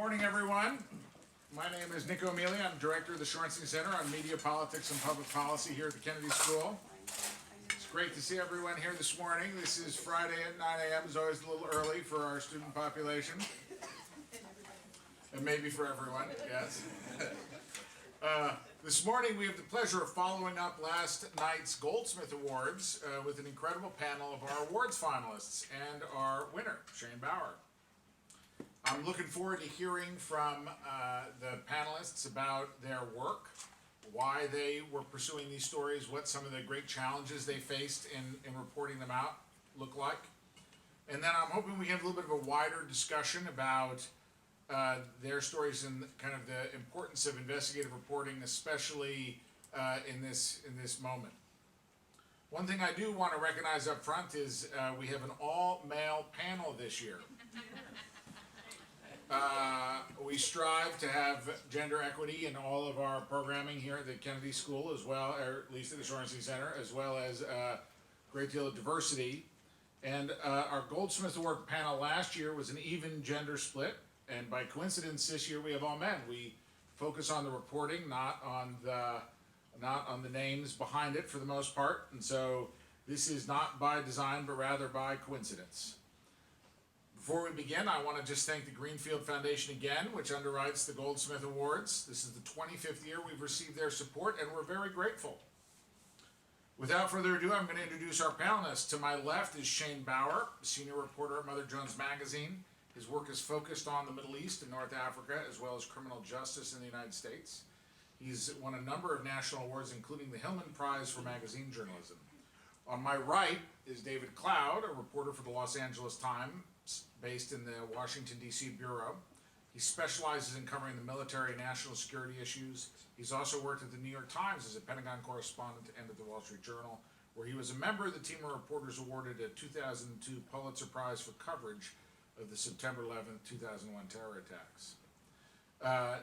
Morning, everyone. My name is Nicco Mele. I'm director of the Shorenstein Center on Media, Politics, and Public Policy here at the Kennedy School. It's great to see everyone here this morning. This is Friday at 9 a.m. It's always a little early for our student population. And maybe for everyone, yes. This morning we have the pleasure of following up last night's Goldsmith Awards with an incredible panel of our awards finalists and our winner, Shane Bauer. I'm looking forward to hearing from the panelists about their work, why they were pursuing these stories, what some of the great challenges they faced in reporting them out look like. And then I'm hoping we have a little bit of a wider discussion about their stories and kind of the importance of investigative reporting, especially in this moment. One thing I do want to recognize up front is we have an all-male panel this year. We strive to have gender equity in all of our programming here at the Kennedy School, as well, or at least at the Shorenstein Center, as well as a great deal of diversity. And our Goldsmith Award panel last year was an even gender split, and by coincidence this year we have all men. We focus on the reporting, not on the names behind it for the most part, and so this is not by design but rather by coincidence. Before we begin, I want to just thank the Greenfield Foundation again, which underwrites the Goldsmith Awards. This is the 25th year we've received their support, and we're very grateful. Without further ado, I'm going to introduce our panelists. To my left is Shane Bauer, senior reporter at Mother Jones Magazine. His work is focused on the Middle East and North Africa, as well as criminal justice in the United States. He's won a number of national awards, including the Hillman Prize for magazine journalism. On my right is David Cloud, a reporter for the Los Angeles Times, based in the Washington, D.C. Bureau. He specializes in covering the military and national security issues. He's also worked at the New York Times as a Pentagon correspondent and at the Wall Street Journal, where he was a member of the team of reporters awarded a 2002 Pulitzer Prize for coverage of the September 11th, 2001 terror attacks.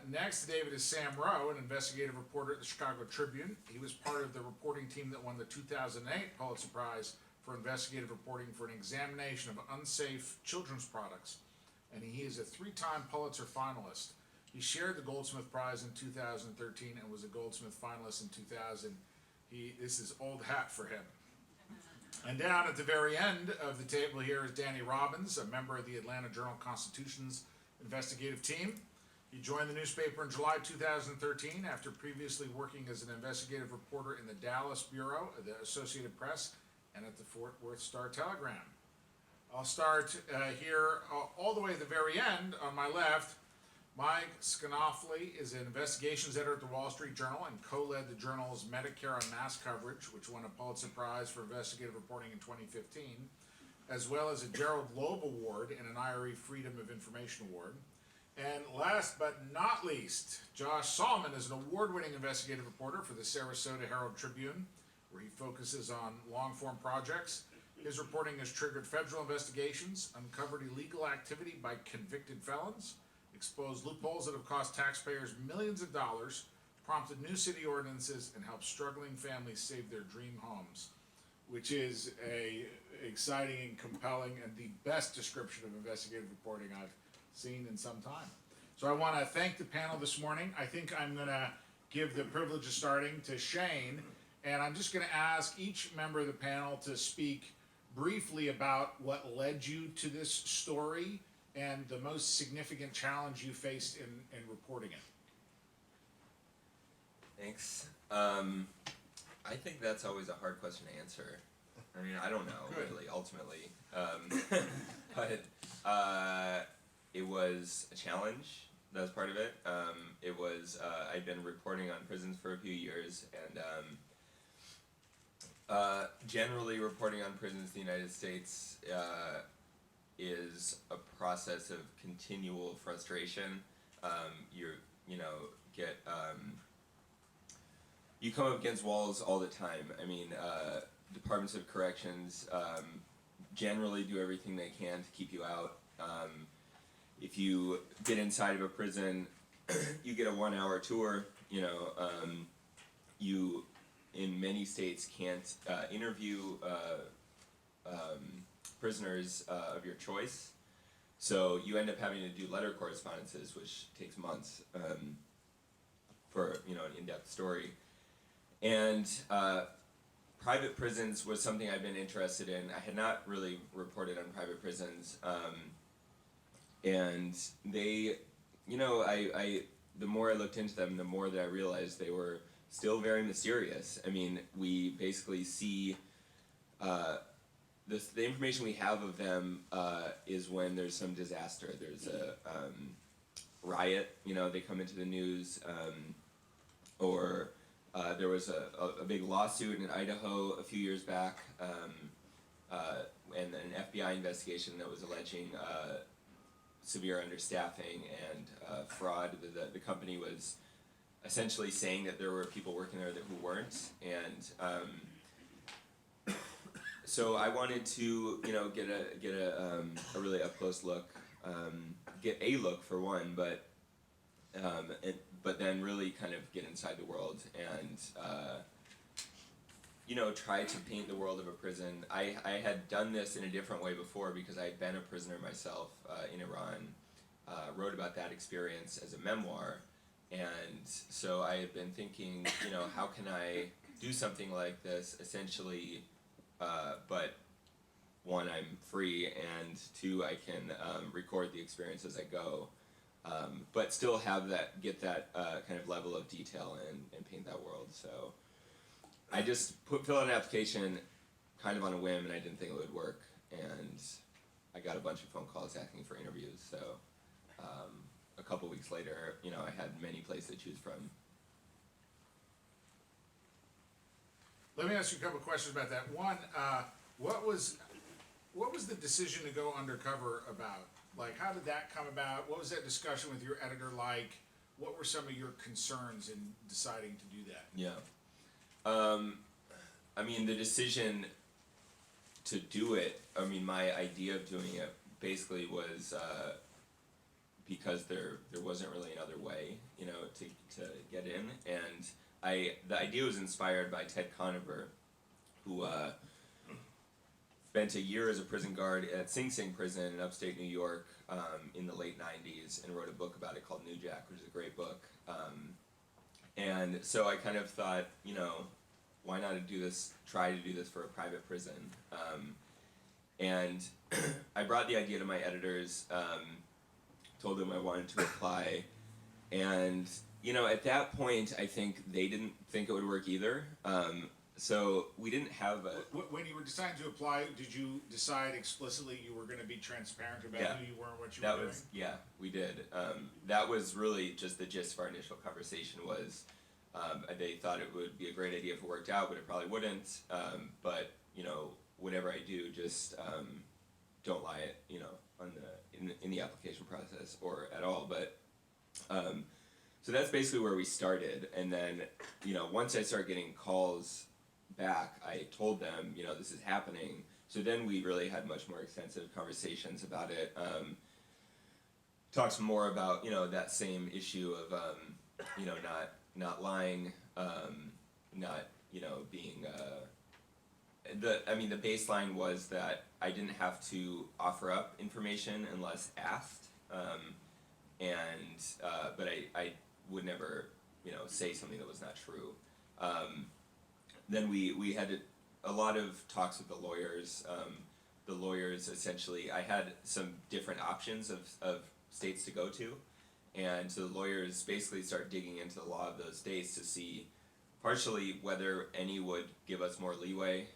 Next to David is Sam Rowe, an investigative reporter at the Chicago Tribune. He was part of the reporting team that won the 2008 Pulitzer Prize for investigative reporting for an examination of unsafe children's products, and he is a three-time Pulitzer finalist. He shared the Goldsmith Prize in 2013 and was a Goldsmith finalist in 2000. This is old hat for him. And down at the very end of the table here is Danny Robbins, a member of the Atlanta Journal-Constitution's investigative team. He joined the newspaper in July 2013 after previously working as an investigative reporter in the Dallas Bureau of the Associated Press and at the Fort Worth Star-Telegram. I'll start here all the way at the very end on my left. Mike Siconolfi is an investigations editor at the Wall Street Journal and co-led the journal's Medicare on Mass coverage, which won a Pulitzer Prize for investigative reporting in 2015, as well as a Gerald Loeb Award and an IRE Freedom of Information Award. And last but not least, Josh Salman is an award-winning investigative reporter for the Sarasota Herald-Tribune, where he focuses on long-form projects. His reporting has triggered federal investigations, uncovered illegal activity by convicted felons, exposed loopholes that have cost taxpayers millions of dollars, prompted new city ordinances, and helped struggling families save their dream homes, which is a exciting and compelling and the best description of investigative reporting I've seen in some time. So I want to thank the panel this morning. I think I'm going to give the privilege of starting to Shane, and I'm just going to ask each member of the panel to speak briefly about what led you to this story and the most significant challenge you faced in reporting it. Thanks. I think that's always a hard question to answer. I mean, I don't know, really, ultimately. But it was a challenge. That was part of it. It was, I'd been reporting on prisons for a few years, and generally reporting on prisons in the United States is a process of continual frustration. You come up against walls all the time. I mean, departments of corrections generally do everything they can to keep you out. If you get inside of a prison, you get a 1-hour tour. You in many states can't interview prisoners of your choice. So you end up having to do letter correspondences, which takes months for an in-depth story. And private prisons was something I've been interested in. I had not really reported on private prisons, and they, the more I looked into them, the more that I realized they were still very mysterious. I mean, we basically see the information we have of them is when there's some disaster. There's a riot, they come into the news, or there was a big lawsuit in Idaho a few years back, and an FBI investigation that was alleging severe understaffing and fraud. The company was essentially saying that there were people working there who weren't, and so I wanted to get a really up close look, get a look for one, but then really kind of get inside the world and try to paint the world of a prison. I had done this in a different way before because I had been a prisoner myself in Iran, wrote about that experience as a memoir, and so I had been thinking, how can I do something like this, essentially, but one, I'm free, and two, I can record the experience as I go, but still get that kind of level of detail and paint that world. So I just fill out an application kind of on a whim, and I didn't think it would work, and I got a bunch of phone calls asking for interviews. So a couple weeks later, I had many places to choose from. Let me ask you a couple of questions about that. One, what was the decision to go undercover about? Like, how did that come about? What was that discussion with your editor like? What were some of your concerns in deciding to do that? Yeah. The decision to do it, my idea of doing it basically was because there wasn't really another way, to get in. And the idea was inspired by Ted Conover, who spent a year as a prison guard at Sing Sing prison in upstate New York in the late 90s and wrote a book about it called New Jack, which is a great book. And so I kind of thought, why not try to do this for a private prison? And I brought the idea to my editors, told them I wanted to apply, and at that point, I think they didn't think it would work either. So we didn't have When you were deciding to apply, did you decide explicitly you were going to be transparent about who you were and what you were doing? Yeah, we did. That was really just the gist of our initial conversation was, they thought it would be a great idea if it worked out, but it probably wouldn't. But whatever I do, just don't lie it, in the application process or at all. But so that's basically where we started, and then once I started getting calls back, I told them this is happening. So then we really had much more extensive conversations about it. Talked more about that same issue of not lying, not being the baseline was that I didn't have to offer up information unless asked, but I would never say something that was not true. Then we had a lot of talks with the lawyers. The lawyers essentially, I had some different options of states to go to, and so the lawyers basically started digging into the law of those states to see partially whether any would give us more leeway.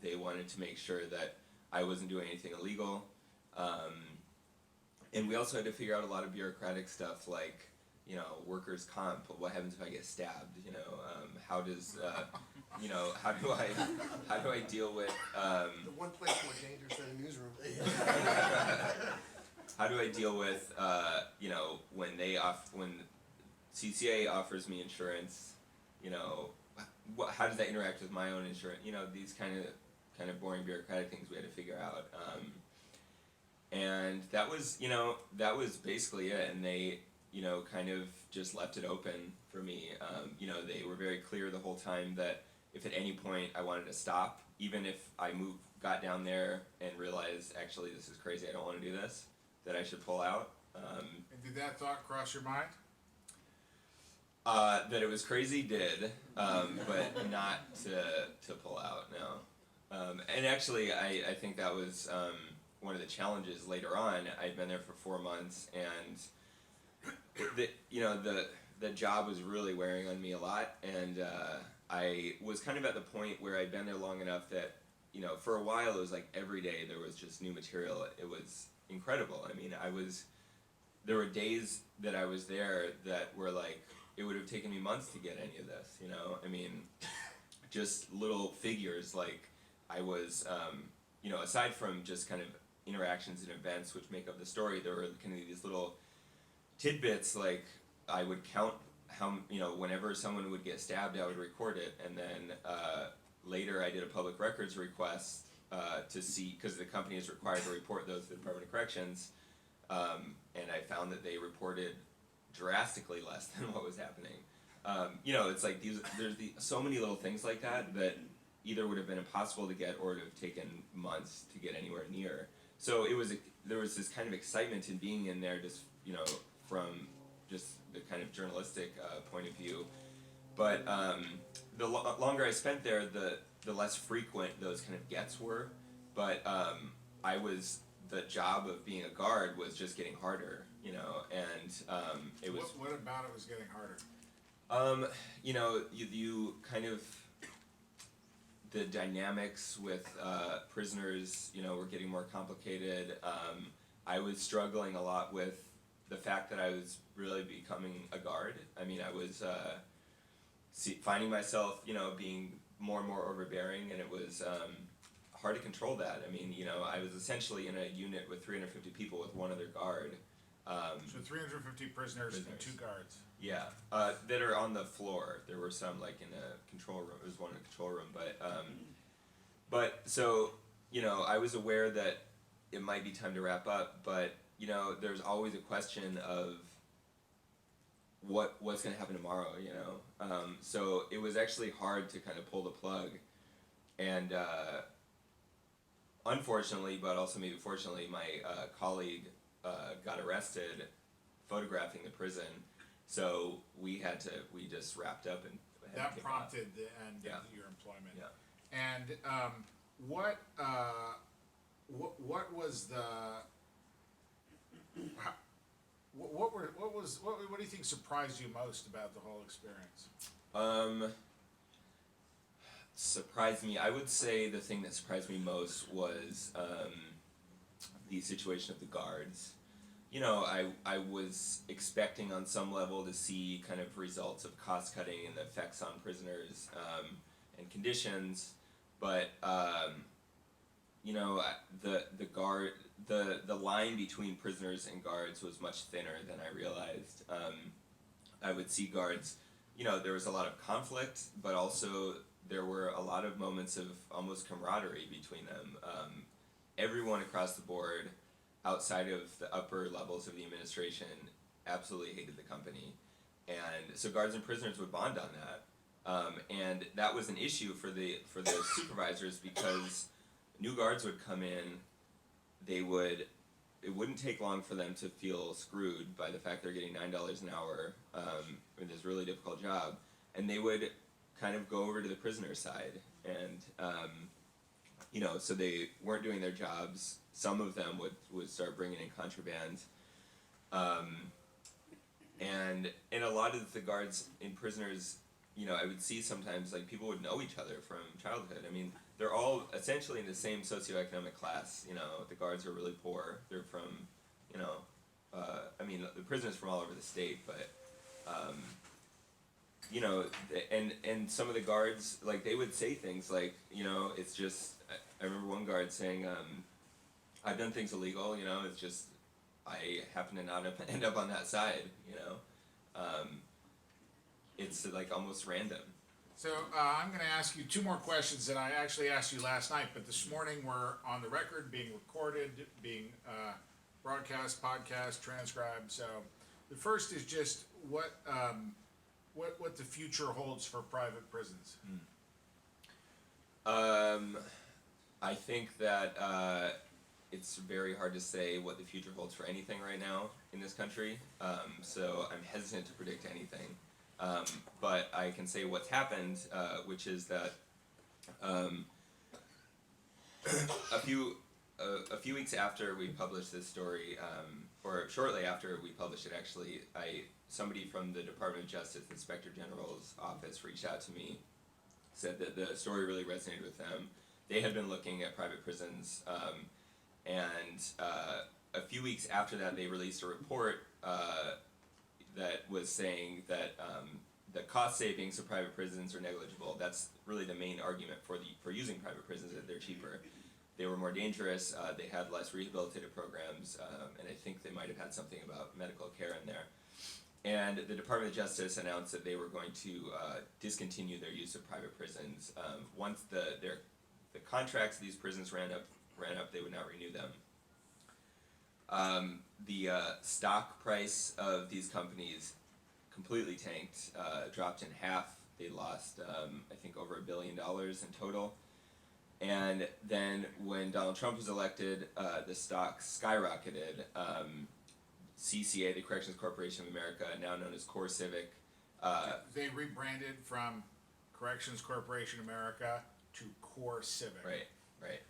They wanted to make sure that I wasn't doing anything illegal, and we also had to figure out a lot of bureaucratic stuff like workers' comp. What happens if I get stabbed? How does how do I deal with the one place more dangerous than a newsroom. how do I deal with when CCA offers me insurance? How does that interact with my own insurance? These kind of boring bureaucratic things we had to figure out. And that was basically it. And they kind of just left it open for me. They were very clear the whole time that if at any point I wanted to stop, even if I got down there and realized, actually, this is crazy, I don't want to do this, that I should pull out. And did that thought cross your mind? That it was crazy did, but not to pull out, no. And actually, I think that was one of the challenges later on. I'd been there for 4 months, and the job was really wearing on me a lot, and I was kind of at the point where I'd been there long enough that, for a while it was like every day there was just new material. It was incredible. I mean, there were days that I was there that were like, it would have taken me months to get any of this, I mean, just little figures, like I was, aside from just kind of interactions and events which make up the story, there were kind of these little tidbits, like I would count how, whenever someone would get stabbed, I would record it, and then later I did a public records request to see, because the company is required to report those to the Department of Corrections, and I found that they reported drastically less than what was happening. It's like there's so many little things like that that either would have been impossible to get or would have taken months to get anywhere near. So there was this kind of excitement in being in there, just from just the kind of journalistic point of view. But the longer I spent there, the less frequent those kind of gets were. But the job of being a guard was just getting harder, and it was. What about it was getting harder? You kind of, the dynamics with prisoners, were getting more complicated. I was struggling a lot with the fact that I was really becoming a guard. I mean, I was finding myself, being more and more overbearing, and it was hard to control that. I mean, I was essentially in a unit with 350 people with one other guard. So 350 prisoners and 2 guards. Yeah, that are on the floor. There were some like in a control room. There was one in a control room, but so I was aware that it might be time to wrap up. But there's always a question of what's going to happen tomorrow. So it was actually hard to kind of pull the plug, and unfortunately, but also maybe fortunately, my colleague got arrested photographing the prison. So we just wrapped up and That prompted the end Yeah. of your employment. Yeah. And what was the what do you think surprised you most about the whole experience? Surprised me. I would say the thing that surprised me most was the situation of the guards. I was expecting on some level to see kind of results of cost cutting and the effects on prisoners and conditions, but the line between prisoners and guards was much thinner than I realized. I would see guards, there was a lot of conflict, but also there were a lot of moments of almost camaraderie between them. Everyone across the board, outside of the upper levels of the administration, absolutely hated the company. And so guards and prisoners would bond on that. And that was an issue for the supervisors, because new guards would come in, it wouldn't take long for them to feel screwed by the fact they're getting $9 an hour in this really difficult job, and they would kind of go over to the prisoner side, and so they weren't doing their jobs. Some of them would start bringing in contraband, and a lot of the guards and prisoners, I would see sometimes like people would know each other from childhood. I mean, they're all essentially in the same socioeconomic class. The guards are really poor. They're from, the prisoners from all over the state, but, and some of the guards, like, they would say things like, it's just, I remember one guard saying, I've done things illegal, it's just, I happen to not end up on that side, it's like almost random. So I'm going to ask you 2 more questions that I actually asked you last night, but this morning we're on the record, being recorded, being broadcast, podcast, transcribed. So the first is just what the future holds for private prisons. I think that it's very hard to say what the future holds for anything right now in this country, so I'm hesitant to predict anything. But I can say what's happened, which is that a few weeks after we published this story, or shortly after we published it actually, somebody from the Department of Justice Inspector General's office reached out to me, said that the story really resonated with them. They had been looking at private prisons, and a few weeks after that they released a report that was saying that the cost savings of private prisons are negligible. That's really the main argument for using private prisons, that they're cheaper. They were more dangerous, they had less rehabilitative programs, and I think they might have had something about medical care in there. And the Department of Justice announced that they were going to discontinue their use of private prisons. Once the contracts of these prisons ran up, they would not renew them. The stock price of these companies completely tanked, dropped in half. They lost, I think, over $1 billion in total. And then when Donald Trump was elected, the stock skyrocketed. CCA, the Corrections Corporation of America, now known as Core Civic. They rebranded from Corrections Corporation America to Core Civic. Right.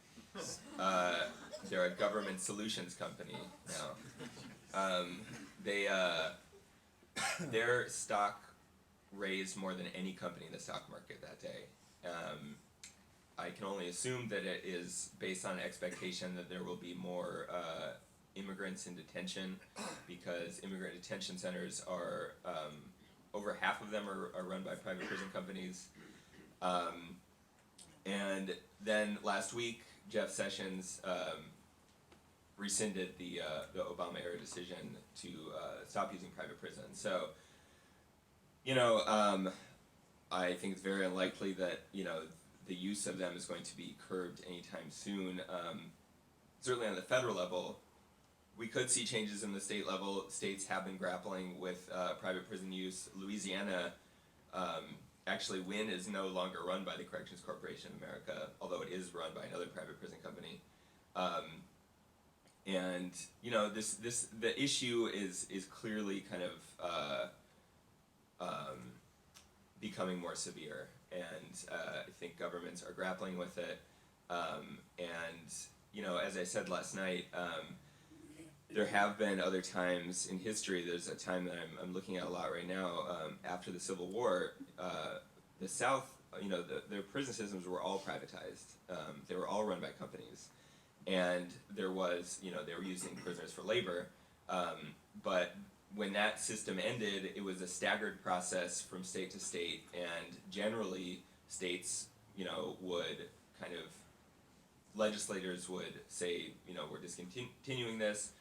They're a government solutions company now. Their stock raised more than any company in the stock market that day. I can only assume that it is based on an expectation that there will be more immigrants in detention, because immigrant detention centers are, over half of them are run by private prison companies. And then last week, Jeff Sessions rescinded the Obama-era decision to stop using private prisons. So, I think it's very unlikely that, the use of them is going to be curbed anytime soon. Certainly on the federal level, we could see changes in the state level. States have been grappling with private prison use. Louisiana, actually, Wynn is no longer run by the Corrections Corporation of America, although it is run by another private prison company. And the issue is clearly kind of becoming more severe, and I think governments are grappling with it. And as I said last night, there have been other times in history. There's a time that I'm looking at a lot right now. After the Civil War, the South, their prison systems were all privatized. They were all run by companies, and there was, they were using prisoners for labor. But when that system ended, it was a staggered process from state to state, and generally states, would kind of, legislators would say, we're discontinuing this,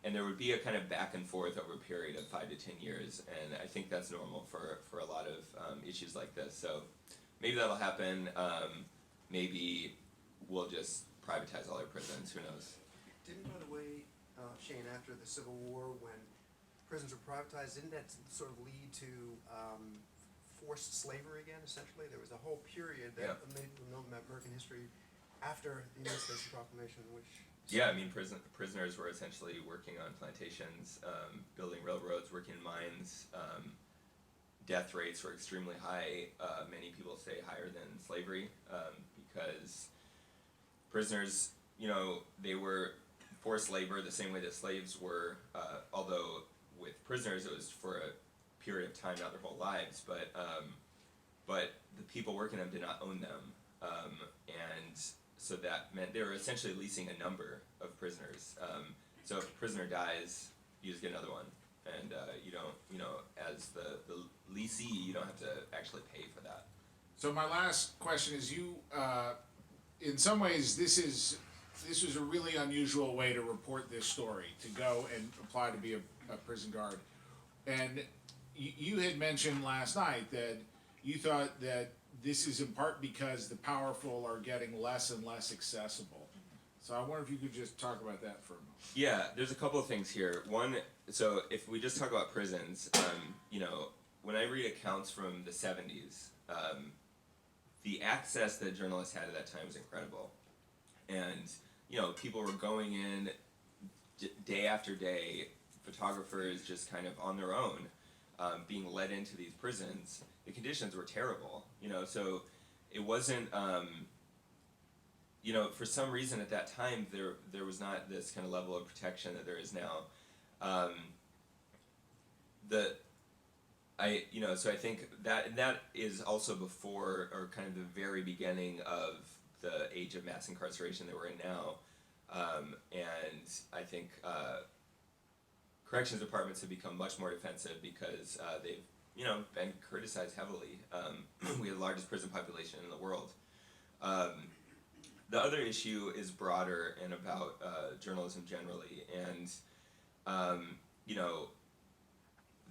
and there would be a kind of back and forth over a period of 5 to 10 years, and I think that's normal for a lot of issues like this. So maybe that'll happen. Maybe we'll just privatize all our prisons. Who knows? Didn't, by the way, Shane, after the Civil War, when prisons were privatized, didn't that sort of lead to forced slavery again, essentially? There was a whole period that many people know about American history after the Emancipation Proclamation, which... Yeah, I mean, prisoners were essentially working on plantations, building railroads, working in mines. Death rates were extremely high. Many people say higher than slavery, because prisoners, they were forced labor the same way that slaves were, although with prisoners it was for a period of time, not their whole lives, but the people working them did not own them, and so that meant they were essentially leasing a number of prisoners. So if a prisoner dies, you just get another one, and you don't, as the leasee, you don't have to actually pay for that. So my last question is, in some ways, this was a really unusual way to report this story, to go and apply to be a prison guard. And you had mentioned last night that you thought that this is in part because the powerful are getting less and less accessible. So I wonder if you could just talk about that for a moment. Yeah, there's a couple of things here. One, so if we just talk about prisons, when I read accounts from the 70s, the access that journalists had at that time was incredible. And people were going in day after day, photographers just kind of on their own, being led into these prisons. The conditions were terrible, so it wasn't, for some reason at that time there was not this kind of level of protection that there is now. So I think that is also before, or kind of the very beginning of the age of mass incarceration that we're in now. And I think corrections departments have become much more defensive because they've been criticized heavily. We have the largest prison population in the world. The other issue is broader and about journalism generally, and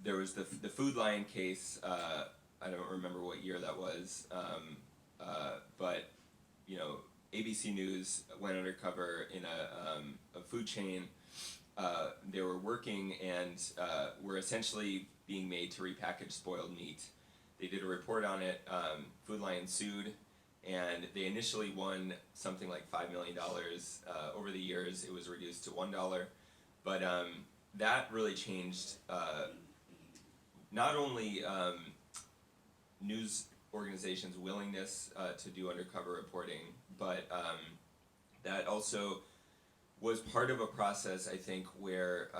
there was the Food Lion case. I don't remember what year that was, but ABC News went undercover in a food chain. They were working and were essentially being made to repackage spoiled meat. They did a report on it. Food Lion sued, and they initially won something like $5 million. Over the years, it was reduced to $1. But that really changed not only news organizations' willingness to do undercover reporting, but that also was part of a process, I think, where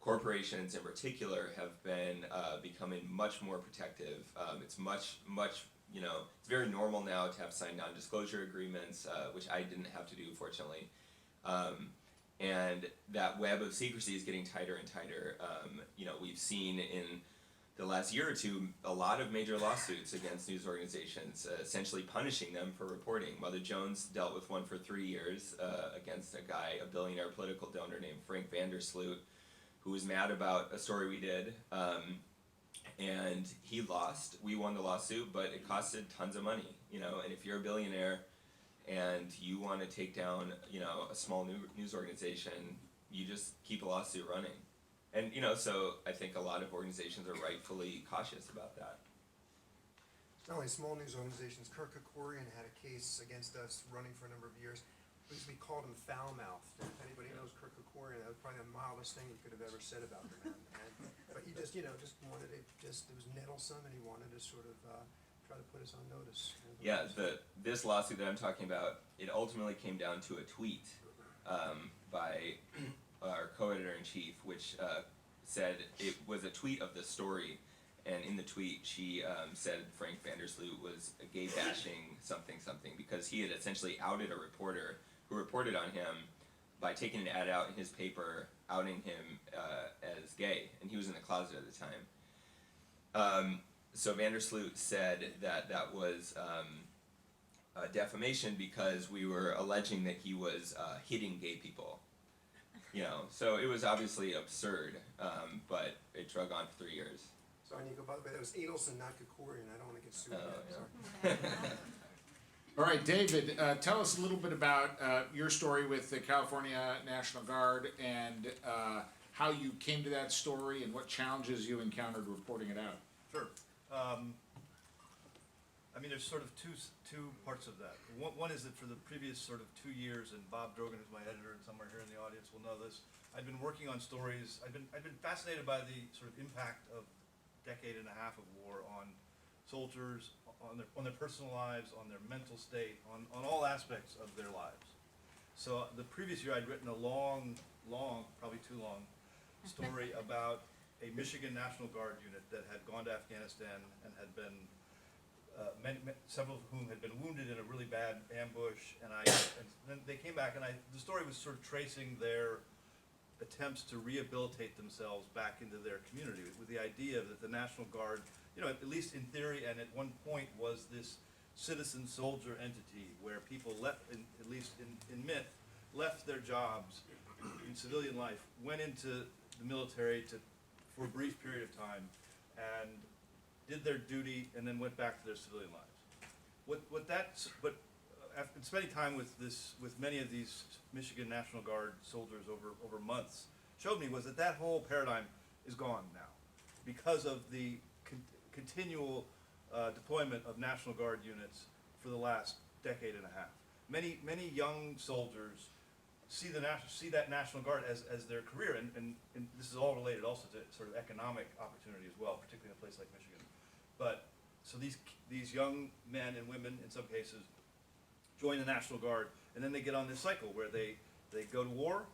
corporations in particular have been becoming much more protective. It's much, it's very normal now to have signed non-disclosure agreements, which I didn't have to do, fortunately. And that web of secrecy is getting tighter and tighter. We've seen in the last year or two a lot of major lawsuits against news organizations, essentially punishing them for reporting. Mother Jones dealt with one for 3 years against a billionaire political donor named Frank Vandersloot, who was mad about a story we did, and he lost. We won the lawsuit, but it costed tons of money, and if you're a billionaire and you want to take down, a small news organization, you just keep a lawsuit running. And, so I think a lot of organizations are rightfully cautious about that. Not only small news organizations, Kirk Kerkorian had a case against us running for a number of years. We called him foul-mouthed. If anybody knows Kirk Kerkorian, that was probably the mildest thing we could have ever said about the man. But he just, just wanted it was nettlesome, and he wanted to sort of try to put us on notice. Yeah, this lawsuit that I'm talking about, it ultimately came down to a tweet by our co-editor-in-chief, which said it was a tweet of the story, and in the tweet she said Frank Vandersloot was a gay bashing something because he had essentially outed a reporter who reported on him by taking an ad out in his paper outing him as gay, and he was in the closet at the time. So Vandersloot said that was defamation because we were alleging that he was hitting gay people. So it was obviously absurd, but it drug on for 3 years. Sorry, Nicco, by the way, that was Adelson, not Kerkorian. I don't want to get sued Oh, again. Sorry. All right, David, tell us a little bit about your story with the California National Guard and how you came to that story and what challenges you encountered reporting it out. Sure. There's sort of two parts of that. One is that for the previous sort of 2 years, and Bob Drogan, who's my editor and somewhere here in the audience will know this, I've been working on stories. I've been fascinated by the sort of impact of a decade and a half of war on soldiers, on their personal lives, on their mental state, on all aspects of their lives. So the previous year I'd written a long, probably too long, story about a Michigan National Guard unit that had gone to Afghanistan and had been, several of whom had been wounded in a really bad ambush, and then they came back, and the story was sort of tracing their attempts to rehabilitate themselves back into their community, with the idea that the National Guard, at least in theory and at one point, was this citizen soldier entity where people left, at least in myth, left their jobs in civilian life, went into the military for a brief period of time, and did their duty, and then went back to their civilian lives. After spending time with many of these Michigan National Guard soldiers over months, showed me was that whole paradigm is gone now, because of the continual deployment of National Guard units for the last decade and a half. many young soldiers see that National Guard as their career, and this is all related also to sort of economic opportunity as well, particularly in a place like Michigan. But so these young men and women, in some cases, join the National Guard, and then they get on this cycle where they go to war,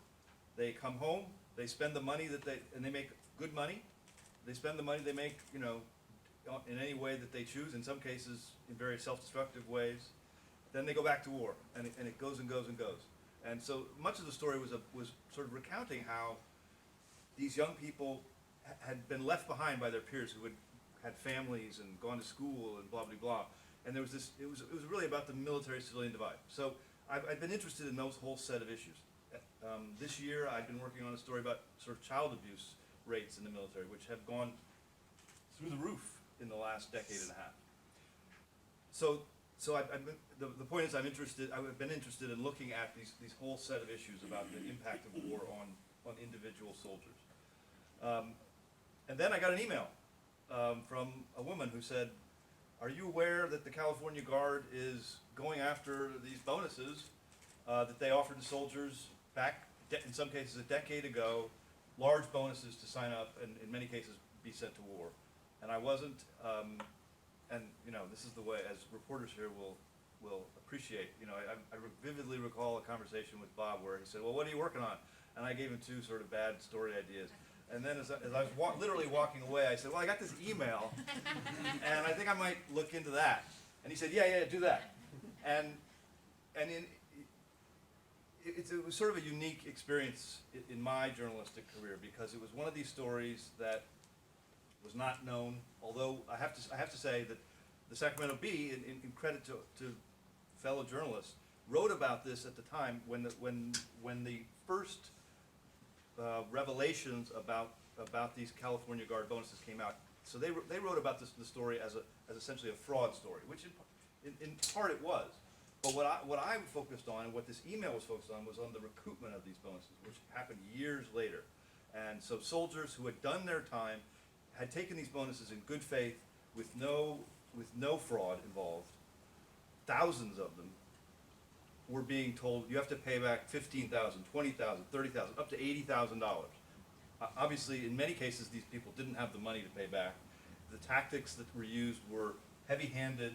they come home, they spend the money and they make good money. They spend the money they make, in any way that they choose, in some cases in very self-destructive ways. Then they go back to war, and it goes and goes and goes. And so much of the story was sort of recounting how these young people had been left behind by their peers who had families and gone to school and blah, blah, blah. And there was it was really about the military-civilian divide. So I've been interested in those whole set of issues. This year I've been working on a story about sort of child abuse rates in the military, which have gone through the roof in the last decade and a half. So the point is I've been interested in looking at these whole set of issues about the impact of war on individual soldiers. And then I got an email from a woman who said, "Are you aware that the California Guard is going after these bonuses that they offered to soldiers back, in some cases a decade ago, large bonuses to sign up and in many cases be sent to war?" And I wasn't, and this is the way, as reporters here will appreciate, I vividly recall a conversation with Bob where he said, "Well, what are you working on?" And I gave him two sort of bad story ideas. And then as I was literally walking away, I said, "Well, I got this email, and I think I might look into that." And he said, yeah, do that. And it was sort of a unique experience in my journalistic career, because it was one of these stories that was not known, although I have to say that the Sacramento Bee, in credit to fellow journalists, wrote about this at the time when the first revelations about these California Guard bonuses came out. So they wrote about the story as essentially a fraud story, which in part it was. But what I focused on, and what this email was focused on, was on the recoupment of these bonuses, which happened years later. And so soldiers who had done their time had taken these bonuses in good faith with no fraud involved. Thousands of them were being told, you have to pay back $15,000, $20,000, $30,000, up to $80,000. Obviously, in many cases, these people didn't have the money to pay back. The tactics that were used were heavy-handed,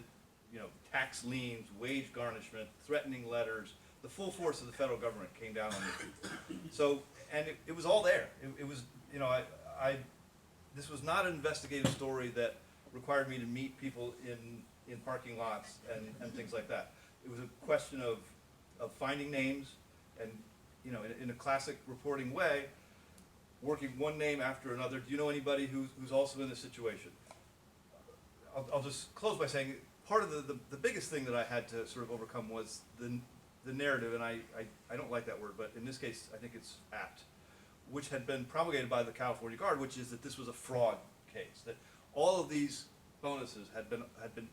tax liens, wage garnishment, threatening letters. The full force of the federal government came down on these people. So, and it was all there. It was, this was not an investigative story that required me to meet people in parking lots and things like that. It was a question of finding names and, in a classic reporting way, working one name after another. Do you know anybody who's also in this situation? I'll just close by saying part of the biggest thing that I had to sort of overcome was the narrative, and I don't like that word, but in this case I think it's apt, which had been promulgated by the California Guard, which is that this was a fraud case, that all of these bonuses had been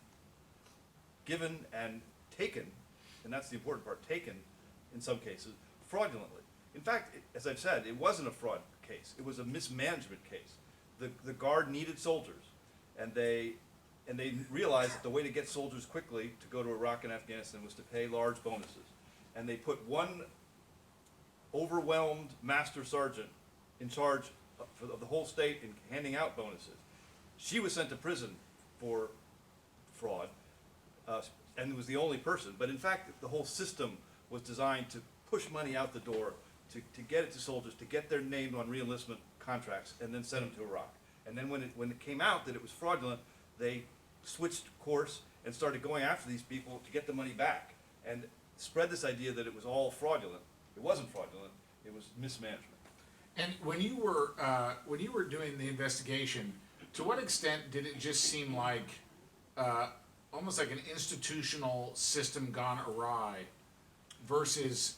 given and taken, and that's the important part, taken in some cases fraudulently. In fact, as I've said, it wasn't a fraud case. It was a mismanagement case. The Guard needed soldiers, and they realized that the way to get soldiers quickly to go to Iraq and Afghanistan was to pay large bonuses. And they put one overwhelmed master sergeant in charge of the whole state in handing out bonuses. She was sent to prison for fraud, and was the only person. But in fact, the whole system was designed to push money out the door, to get it to soldiers, to get their name on re-enlistment contracts, and then send them to Iraq. And then when it came out that it was fraudulent, they switched course and started going after these people to get the money back, and spread this idea that it was all fraudulent. It wasn't fraudulent. It was mismanagement. And when you were doing the investigation, to what extent did it just seem like almost like an institutional system gone awry versus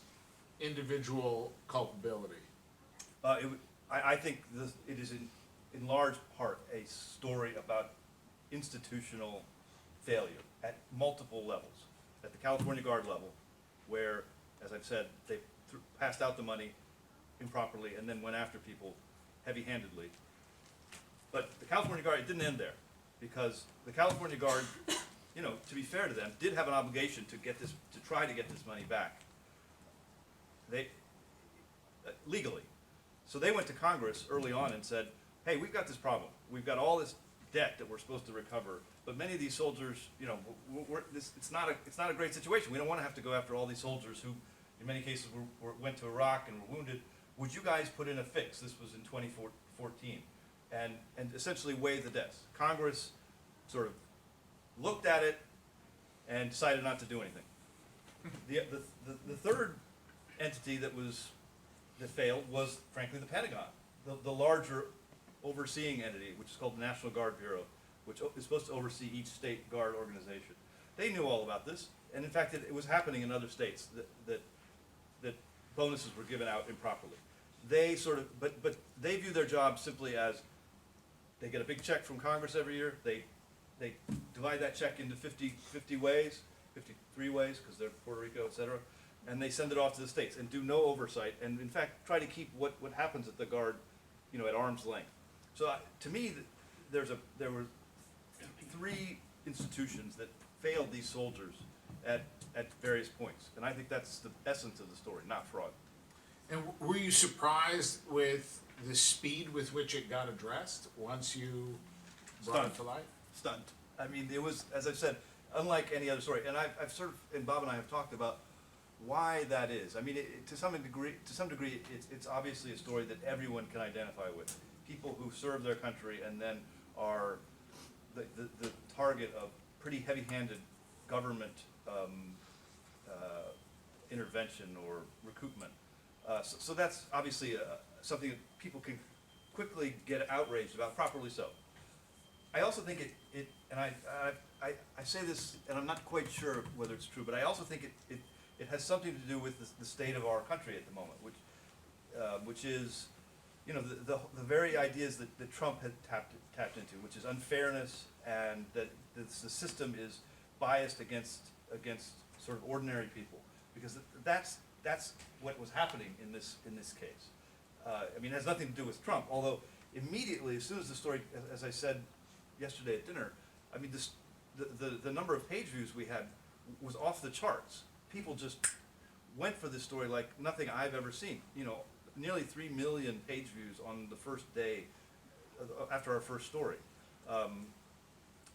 individual culpability? I think it is in large part a story about institutional failure at multiple levels. At the California Guard level, where, as I've said, they passed out the money improperly and then went after people heavy-handedly. But the California Guard, it didn't end there, because the California Guard you know, to be fair to them, did have an obligation to get this, to try to get this money back. They, legally. So they went to Congress early on and said, hey, we've got this problem. We've got all this debt that we're supposed to recover, but many of these soldiers, you know, it's not a great situation. We don't want to have to go after all these soldiers who, in many cases, went to Iraq and were wounded. Would you guys put in a fix? This was in 2014, and essentially waive the debts. Congress sort of looked at it and decided not to do anything. The third entity that failed was, frankly, the Pentagon, the larger overseeing entity, which is called the National Guard Bureau, which is supposed to oversee each state guard organization. They knew all about this, and in fact, it was happening in other states that bonuses were given out improperly. They sort of, but they view their job simply as they get a big check from Congress every year. They divide that check into 50 ways, 53 ways, because they're Puerto Rico, et cetera, and they send it off to the states and do no oversight, and in fact try to keep what happens at the Guard, you know, at arm's length. So to me, there were 3 institutions that failed these soldiers at various points, and I think that's the essence of the story, not fraud. And were you surprised with the speed with which it got addressed once you brought it to life? Stunned. I mean, it was, as I've said, unlike any other story, and I've sort of, and Bob and I have talked about why that is. I mean, to some degree, it's obviously a story that everyone can identify with. People who serve their country and then are the target of pretty heavy-handed government intervention or recoupment. So that's obviously something that people can quickly get outraged about, properly so. I also think it and I say this, and I'm not quite sure whether it's true, but I also think it has something to do with the state of our country at the moment, which is, you know, the very ideas that Trump had tapped into, which is unfairness, and that the system is biased against sort of ordinary people, because that's what was happening in this case. I mean, it has nothing to do with Trump, although immediately, as soon as the story, as I said yesterday at dinner, I mean, the number of page views we had was off the charts. People just went for this story like nothing I've ever seen. You know, nearly 3 million page views on the first day after our first story.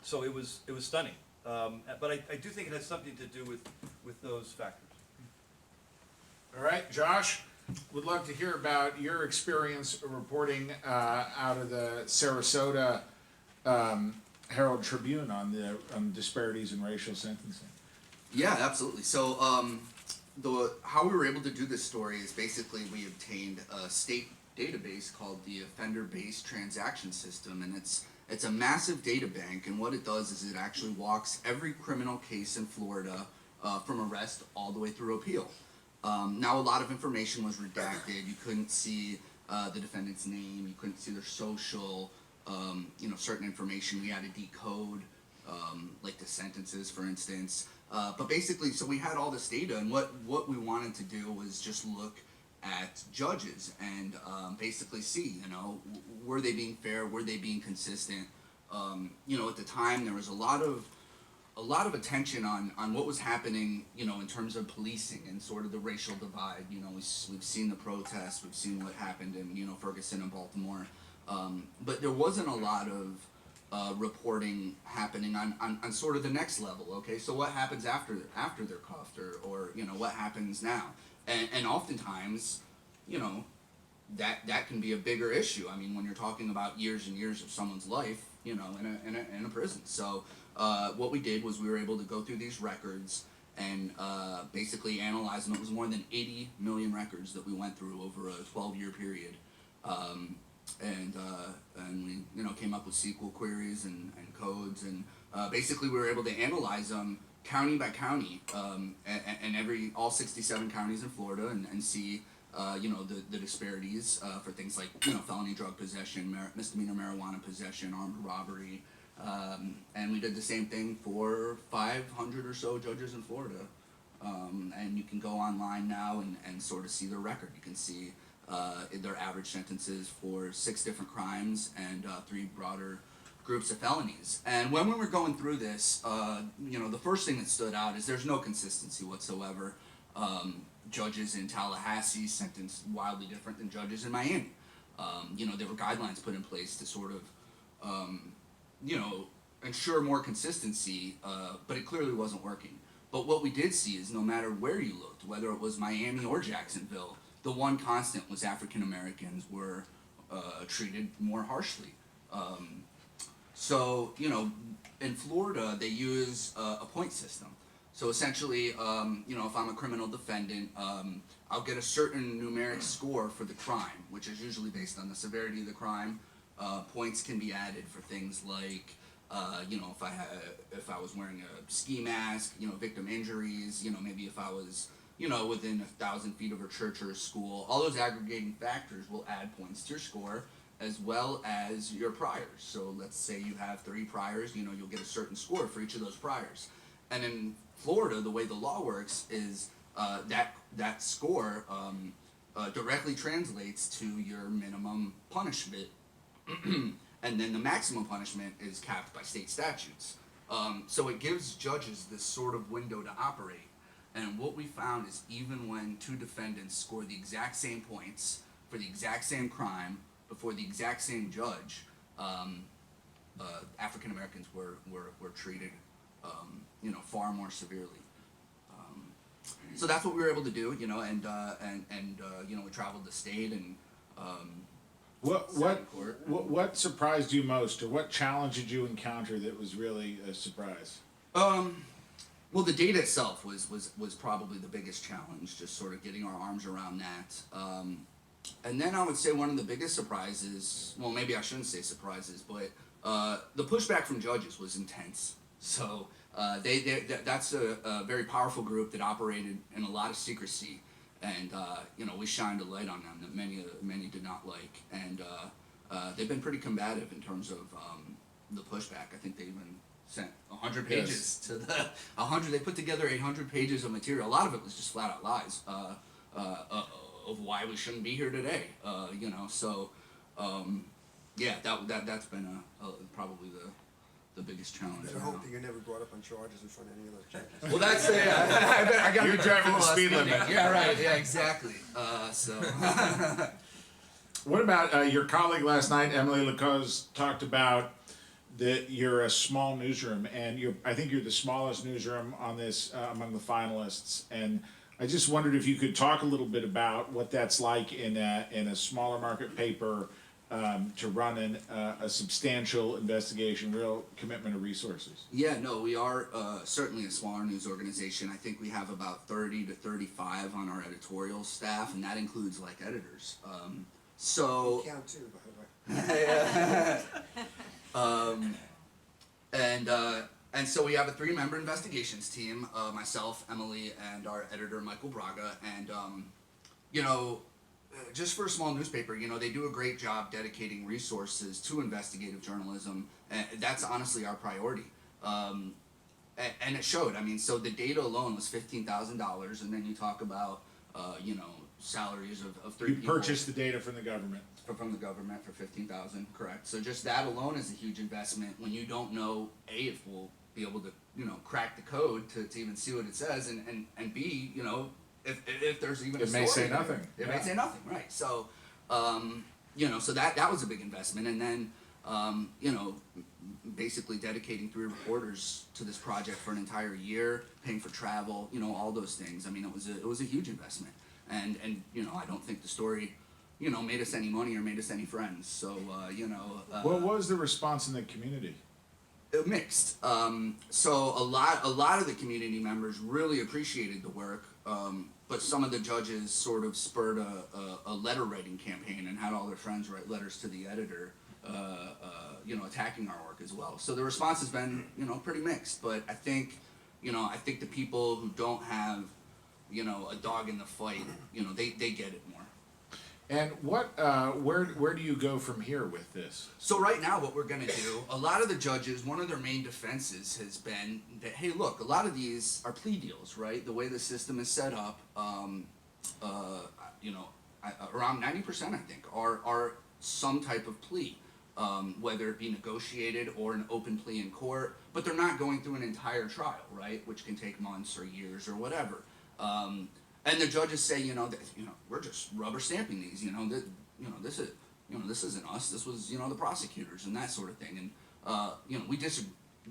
So it was stunning. But I do think it has something to do with those factors. All right, Josh, would love to hear about your experience reporting out of the Sarasota Herald-Tribune on disparities in racial sentencing. Yeah, absolutely. So how we were able to do this story is basically we obtained a state database called the Offender-Based Transaction System, and it's a massive data bank, and what it does is it actually walks every criminal case in Florida from arrest all the way through appeal. Now, a lot of information was redacted. You couldn't see the defendant's name. You couldn't see their social. You know, certain information we had to decode, like the sentences, for instance. But basically, so we had all this data, and what we wanted to do was just look at judges and basically see, you know, were they being fair? Were they being consistent? You know, at the time, there was a lot of attention on what was happening, you know, in terms of policing and sort of the racial divide. You know, we've seen the protests, we've seen what happened in, you know, Ferguson and Baltimore, but there wasn't a lot of reporting happening on sort of the next level. Okay, so what happens after they're cuffed, or you know, what happens now, and oftentimes, you know, that can be a bigger issue. I mean, when you're talking about years and years of someone's life, you know, in a prison. So what we did was we were able to go through these records and basically analyze them. It was more than 80 million records that we went through over a 12-year period. And we, you know, came up with SQL queries and codes, and basically we were able to analyze them county by county, and all 67 counties in Florida, and see, you know, the disparities for things like, you know, felony drug possession, misdemeanor marijuana possession, armed robbery, and we did the same thing for 500 or so judges in Florida, and you can go online now and sort of see their record. You can see their average sentences for 6 different crimes and 3 broader groups of felonies. And when we were going through this, the first thing that stood out is there's no consistency whatsoever. Judges in Tallahassee sentenced wildly different than judges in Miami. There were guidelines put in place to sort of, ensure more consistency, but it clearly wasn't working. But what we did see is no matter where you looked, whether it was Miami or Jacksonville, the one constant was African Americans were treated more harshly. In Florida, they use a point system. So essentially, if I'm a criminal defendant, I'll get a certain numeric score for the crime, which is usually based on the severity of the crime. Points can be added for things like, if I was wearing a ski mask, victim injuries, maybe if I was, within 1,000 feet of a church or a school. All those aggregating factors will add points to your score, as well as your priors. So let's say you have 3 priors, you'll get a certain score for each of those priors. And in Florida, the way the law works is that score directly translates to your minimum punishment, and then the maximum punishment is capped by state statutes. So it gives judges this sort of window to operate. And what we found is even when 2 defendants score the exact same points for the exact same crime before the exact same judge, African Americans were treated far more severely. So that's what we were able to do, we traveled the state and What surprised you most, or what challenge did you encounter that was really a surprise? Well, the data itself was probably the biggest challenge, just sort of getting our arms around that. And then I would say one of the biggest surprises, well, maybe I shouldn't say surprises, but the pushback from judges was intense. So that's a very powerful group that operated in a lot of secrecy, and we shined a light on them that many did not like, and they've been pretty combative in terms of the pushback. I think they even sent 100 pages to the 100. They put together 800 pages of material. A lot of it was just flat out lies of why we shouldn't be here today. That's been probably the biggest challenge. I hope that you're never brought up on charges in front of any of those judges. Well, that's I got You're driving the speed limit. Yeah, right. Yeah, exactly. What about your colleague last night, Emily Lacose, talked about that you're a small newsroom, and I think you're the smallest newsroom on this among the finalists, and I just wondered if you could talk a little bit about what that's like in a smaller market paper to run a substantial investigation, real commitment of resources. Yeah, no, we are certainly a smaller news organization. I think we have about 30 to 35 on our editorial staff, and that includes like editors. You count too, by the way. And so we have a 3-member investigations team, myself, Emily, and our editor, Michael Braga, and just for a small newspaper, they do a great job dedicating resources to investigative journalism, and that's honestly our priority. And it showed. I mean, so the data alone was $15,000, and then you talk about, salaries of 3 people. You purchased the data from the government. From the government for $15,000, correct. So just that alone is a huge investment when you don't know, A, if we'll be able to, crack the code to even see what it says, and B, if there's even a story. It may say nothing. It may say nothing, right. So, so that was a big investment, and then, basically dedicating 3 reporters to this project for an entire year, paying for travel, all those things. I mean, it was a huge investment, and I don't think the story, made us any money or made us any friends. So, What was the response in the community? Mixed. So a lot of the community members really appreciated the work, but some of the judges sort of spurred a letter writing campaign and had all their friends write letters to the editor, attacking our work as well. So the response has been, pretty mixed. But I think the people who don't have, a dog in the fight, they get it more. And where do you go from here with this? So right now what we're gonna do, a lot of the judges, one of their main defenses has been that, hey look, a lot of these are plea deals, right? The way the system is set up, around 90% I think are some type of plea. whether it be negotiated or an open plea in court, but they're not going through an entire trial, right, which can take months or years or whatever. And the judges say, we're just rubber stamping these, this isn't us, this was, the prosecutors and that sort of thing. And, we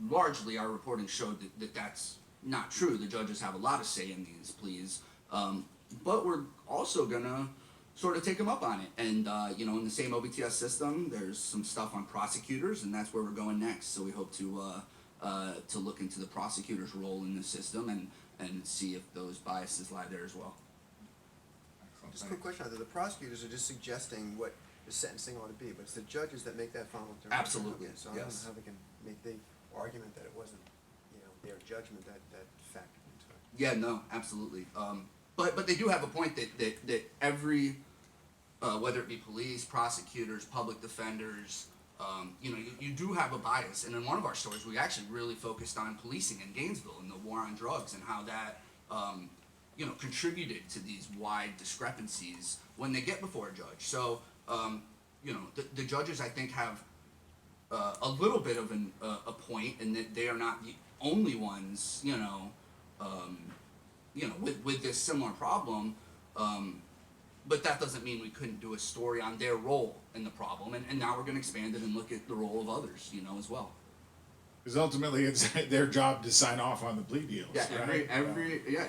largely our reporting showed that that's not true. The judges have a lot of say in these pleas, but we're also gonna sort of take them up on it. And, in the same OBTS system, there's some stuff on prosecutors, and that's where we're going next. So we hope to look into the prosecutor's role in the system and see if those biases lie there as well. Just a quick question, the prosecutors are just suggesting what the sentencing ought to be, but it's the judges that make that final determination. Absolutely, Okay, so I don't yes. know how they can make the argument that it wasn't, their judgment that factored into it. Yeah, no, absolutely. But they do have a point that every, whether it be police, prosecutors, public defenders, you do have a bias. And in one of our stories, we actually really focused on policing in Gainesville and the war on drugs and how that, contributed to these wide discrepancies when they get before a judge. So, the judges, I think, have a little bit of a point in that they are not the only ones, with this similar problem. But that doesn't mean we couldn't do a story on their role in the problem. And now we're going to expand it and look at the role of others, as well. Because ultimately, it's their job to sign off on the plea deals. Yeah, right?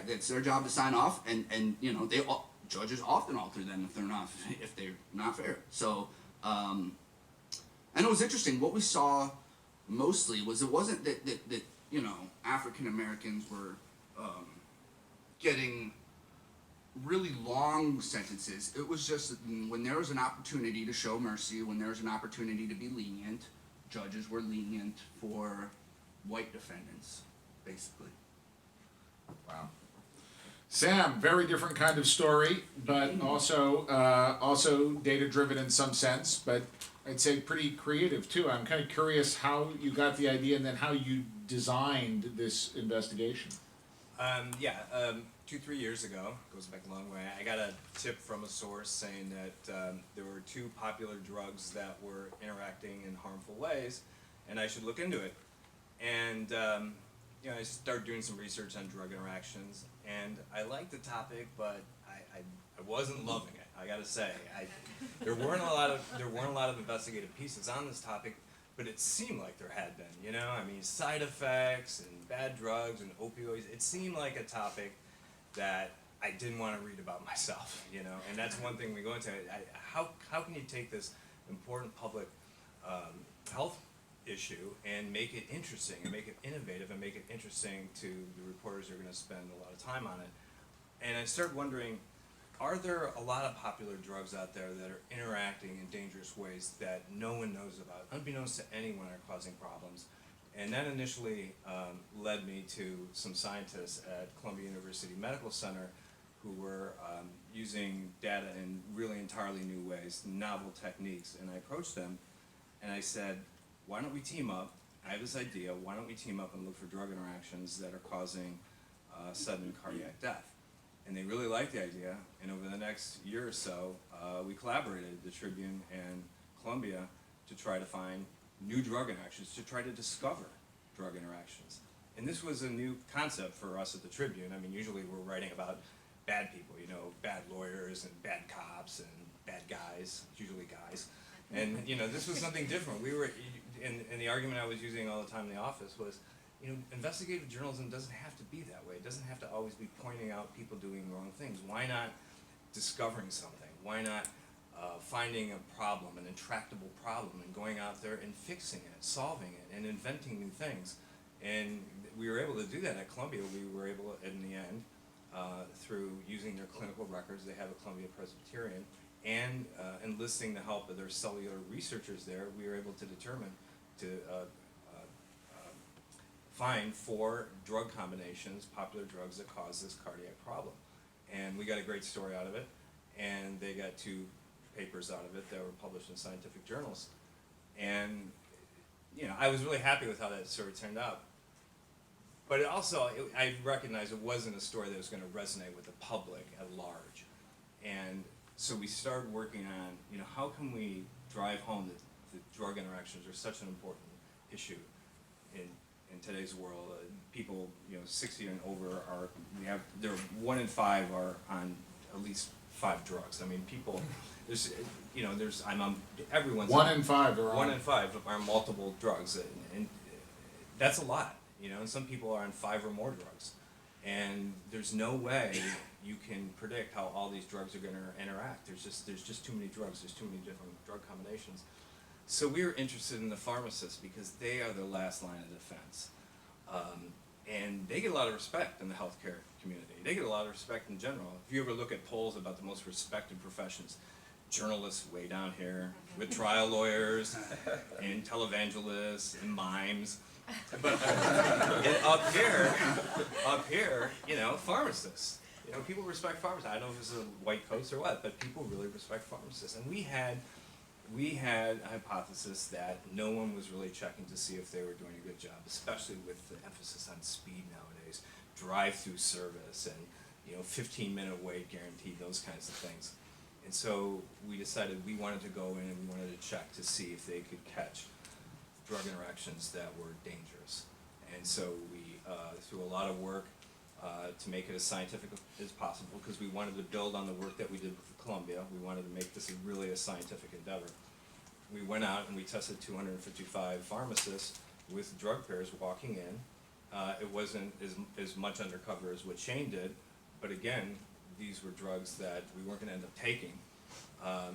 it's their job to sign off, and judges often alter them if they're not fair. So, and it was interesting. What we saw mostly was it wasn't that African Americans were getting really long sentences. It was just when there was an opportunity to show mercy, when there was an opportunity to be lenient, judges were lenient for white defendants, basically. Wow. Sam, very different kind of story, but also data driven in some sense, but I'd say pretty creative too. I'm kind of curious how you got the idea and then how you designed this investigation. 2-3 years ago, goes back a long way, I got a tip from a source saying that there were 2 popular drugs that were interacting in harmful ways, and I should look into it. And I started doing some research on drug interactions, and I liked the topic, but I wasn't loving it. I gotta say, there weren't a lot of investigative pieces on this topic, but it seemed like there had been. Side effects and bad drugs and opioids. It seemed like a topic that I didn't want to read about myself, and that's one thing we go into. How can you take this important public health issue and make it interesting and make it innovative and make it interesting to the reporters who are going to spend a lot of time on it? And I started wondering, are there a lot of popular drugs out there that are interacting in dangerous ways that no one knows about, unbeknownst to anyone, are causing problems? And that initially led me to some scientists at Columbia University Medical Center who were using data in really entirely new ways, novel techniques. And I approached them and I said, why don't we team up? I have this idea, why don't we team up and look for drug interactions that are causing sudden cardiac death? And they really liked the idea, and over the next year or so, we collaborated, the Tribune and Columbia, to try to find new drug interactions, to try to discover drug interactions. And this was a new concept for us at the Tribune. Usually we're writing about bad people, bad lawyers and bad cops and bad guys, usually guys. And, this was something different. We were, and the argument I was using all the time in the office was, investigative journalism doesn't have to be that way. It doesn't have to always be pointing out people doing wrong things. Why not discovering something? Why not finding a problem, an intractable problem, and going out there and fixing it, solving it, and inventing new things? And we were able to do that at Columbia. We were able, in the end, through using their clinical records, they have a Columbia Presbyterian, and enlisting the help of their cellular researchers there, we were able to determine, to find 4 drug combinations, popular drugs that cause this cardiac problem. And we got a great story out of it, and they got 2 papers out of it that were published in scientific journals. And, I was really happy with how that story turned out. But it also, I recognized it wasn't a story that was going to resonate with the public at large. And so we started working on, how can we drive home the the drug interactions are such an important issue in today's world. People, 60 and over there 1 in 5 are on at least 5 drugs. I mean, people, everyone's 1 in 5 are on. 1 in 5 are on multiple drugs, and that's a lot, and some people are on 5 or more drugs. And there's no way you can predict how all these drugs are going to interact. There's just too many drugs. There's too many different drug combinations. So we were interested in the pharmacists because they are the last line of defense. And they get a lot of respect in the healthcare community. They get a lot of respect in general. If you ever look at polls about the most respected professions, journalists way down here, with trial lawyers, and televangelists, and mimes. But and up here, pharmacists. People respect pharmacists. I don't know if it's a white coats or what, but people really respect pharmacists. And we had a hypothesis that no one was really checking to see if they were doing a good job, especially with the emphasis on speed nowadays, drive-through service, and 15-minute wait guarantee, those kinds of things. And so we decided we wanted to go in and we wanted to check to see if they could catch drug interactions that were dangerous. And so we, through a lot of work to make it as scientific as possible, because we wanted to build on the work that we did with Columbia. We wanted to make this really a scientific endeavor. We went out and we tested 255 pharmacists with drug pairs walking in. It wasn't as much undercover as what Shane did, but again, these were drugs that we weren't going to end up taking.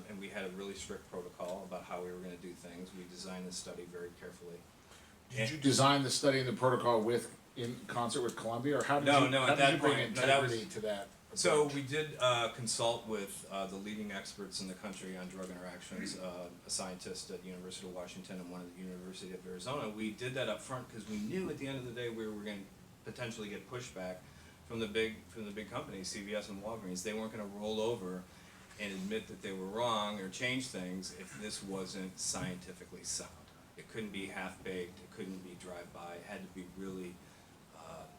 And we had a really strict protocol about how we were going to do things. We designed the study very carefully. Did you design the study and the protocol in concert with Columbia, or how did you bring integrity to that? So we did consult with the leading experts in the country on drug interactions, a scientist at the University of Washington and one at the University of Arizona. We did that up front because we knew at the end of the day we were going to potentially get pushback from the big companies, CVS and Walgreens. They weren't going to roll over and admit that they were wrong or change things if this wasn't scientifically sound. It couldn't be half-baked, it couldn't be drive-by, it had to be really,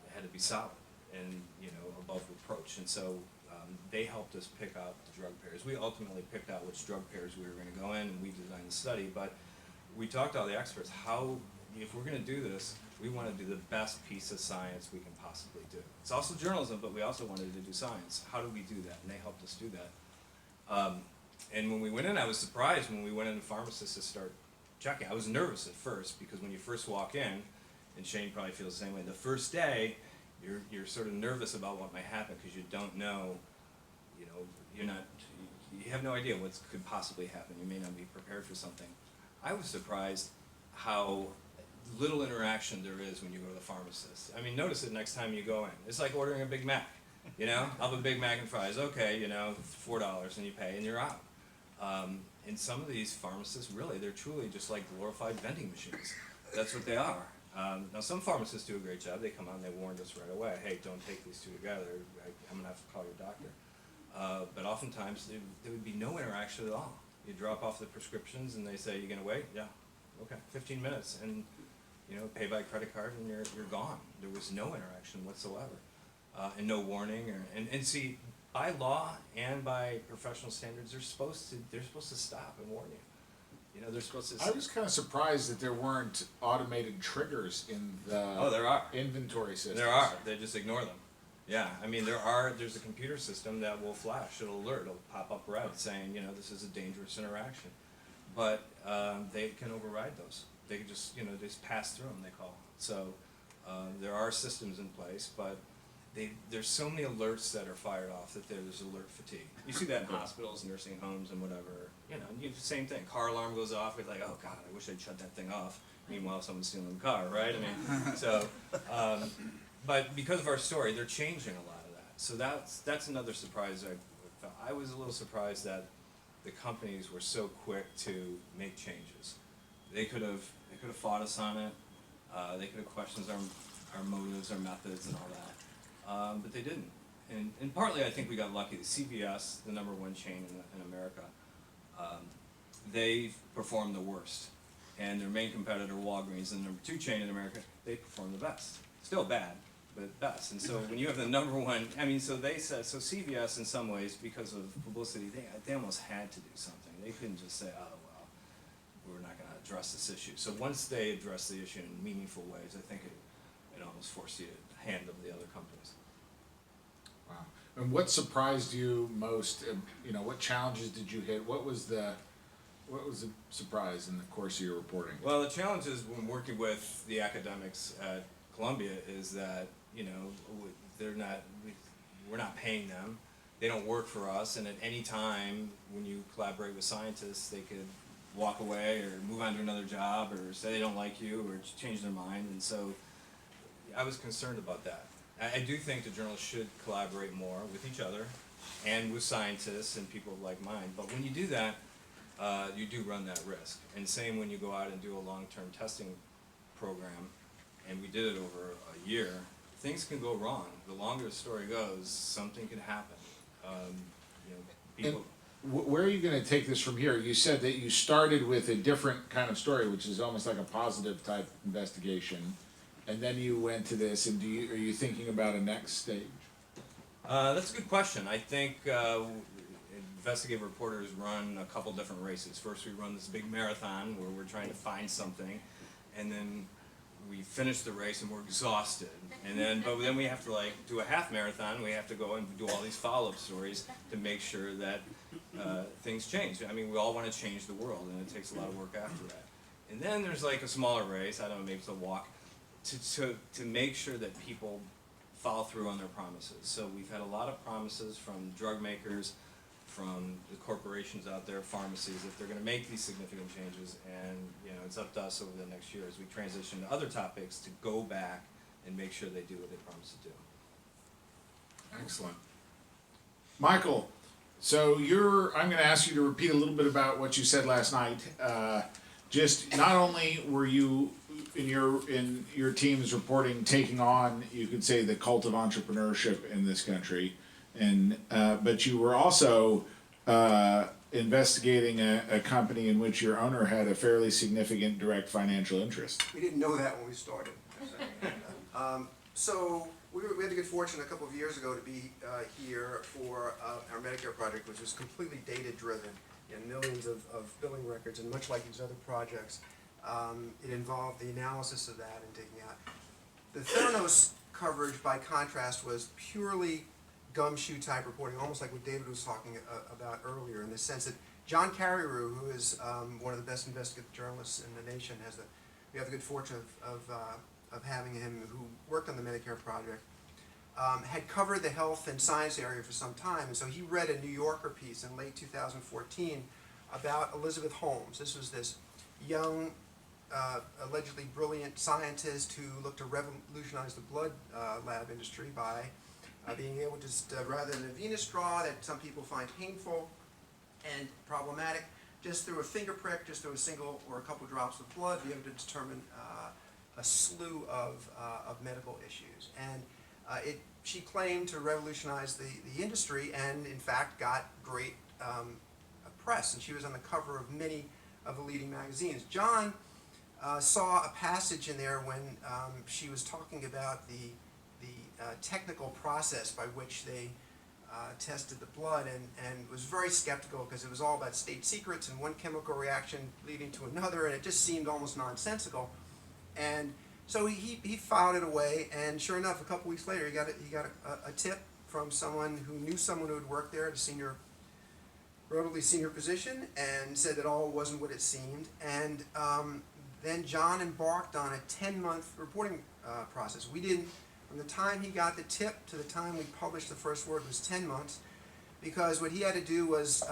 it had to be solid and, above reproach. And so they helped us pick out the drug pairs. We ultimately picked out which drug pairs we were going to go in, and we designed the study, but we talked to all the experts, if we're going to do this, we want to do the best piece of science we can possibly do. It's also journalism, but we also wanted to do science. How do we do that? And they helped us do that. And when we went in, I was surprised when we went into pharmacists to start checking. I was nervous at first because when you first walk in, and Shane probably feels the same way, the first day, you're sort of nervous about what might happen because you don't know, you have no idea what could possibly happen. You may not be prepared for something. I was surprised how little interaction there is when you go to the pharmacist. I mean, notice it next time you go in. It's like ordering a Big Mac. I'll have a Big Mac and fries. Okay, $4 and you pay and you're out. And some of these pharmacists, really, they're truly just like glorified vending machines. That's what they are. Now, some pharmacists do a great job. They come out and they warned us right away. Hey, don't take these two together. I'm going to have to call your doctor. But oftentimes, there would be no interaction at all. You drop off the prescriptions and they say, you going to wait? Yeah. Okay, 15 minutes. And, pay by credit card and you're gone. There was no interaction whatsoever. And no warning. And see, by law and by professional standards, they're supposed to stop and warn you. They're supposed to. I was kind of surprised that there weren't automated triggers in the there are. Inventory system. There are. They just ignore them. Yeah, I mean, there's a computer system that will flash, it'll alert, it'll pop up red saying, this is a dangerous interaction. But they can override those. They can just, just pass through them, they call them. So there are systems in place, but there's so many alerts that are fired off that there's alert fatigue. You see that in hospitals, nursing homes, and whatever. Same thing. Car alarm goes off. It's like, oh God, I wish I'd shut that thing off. Meanwhile, someone's stealing the car, right? I mean, so. But because of our story, they're changing a lot of that. So that's another surprise. I was a little surprised that the companies were so quick to make changes. They could have fought us on it. They could have questioned our motives, our methods, and all that. But they didn't. And partly I think we got lucky. The CVS, the #1 chain in America, they performed the worst. And their main competitor, Walgreens, the #2 chain in America, they performed the best. Still bad, but best. And so when you have the #1, so they said, so CVS in some ways, because of publicity, they almost had to do something. They couldn't just say, oh, well, we're not going to address this issue. So once they address the issue in meaningful ways, I think it almost forced the hand of the other companies. Wow. And what surprised you most? You know, what challenges did you hit? What was the surprise in the course of your reporting? Well, the challenge is when working with the academics at Columbia is that, you know, we're not paying them. They don't work for us, and at any time when you collaborate with scientists, they could walk away or move on to another job or say they don't like you or change their mind. And so I was concerned about that. I do think the journalists should collaborate more with each other and with scientists and people of like mind. But when you do that, you do run that risk. And same when you go out and do a long-term testing program, and we did it over a year, things can go wrong. The longer the story goes, something could happen. You know, people. Where are you going to take this from here? You said that you started with a different kind of story, which is almost like a positive type investigation, and then you went to this. And are you thinking about a next stage? That's a good question. I think investigative reporters run a couple different races. First, we run this big marathon where we're trying to find something, and then we finish the race and we're exhausted. But then we have to do a half marathon. We have to go and do all these follow-up stories to make sure that things change. I mean, we all want to change the world, and it takes a lot of work after that. And then there's like a smaller race. I don't know, maybe it's a walk to make sure that people follow through on their promises. So we've had a lot of promises from drug makers, from the corporations out there, pharmacies, that they're going to make these significant changes, and you know, it's up to us over the next year as we transition to other topics to go back and make sure they do what they promised to do. Excellent. Michael, so I'm going to ask you to repeat a little bit about what you said last night. Just not only were you in your team's reporting taking on, you could say, the cult of entrepreneurship in this country, and but you were also investigating a company in which your owner had a fairly significant direct financial interest. We didn't know that when we started. So we had the good fortune a couple of years ago to be here for our Medicare project, which was completely data-driven, and millions of billing records, and much like these other projects, it involved the analysis of that and taking out. The Theranos coverage, by contrast, was purely gumshoe type reporting, almost like what David was talking about earlier, in the sense that John Carreyrou, who is one of the best investigative journalists in the nation, we have the good fortune of having him, who worked on the Medicare project, had covered the health and science area for some time, and so he read a New Yorker piece in late 2014 about Elizabeth Holmes. This was this young, allegedly brilliant scientist who looked to revolutionize the blood lab industry by being able to, rather than a venous straw that some people find painful and problematic, just through a finger prick, just through a single or a couple drops of blood, be able to determine a slew of medical issues. And she claimed to revolutionize the industry, and in fact got great press, and she was on the cover of many of the leading magazines. John saw a passage in there when she was talking about the technical process by which they tested the blood, and was very skeptical because it was all about state secrets and one chemical reaction leading to another, and it just seemed almost nonsensical. And so he filed it away, and sure enough, a couple weeks later, he got a tip from someone who knew someone who had worked there at a relatively senior position, and said that all wasn't what it seemed. And then John embarked on a 10-month reporting process. We didn't. From the time he got the tip to the time we published the first word was 10 months, because what he had to do was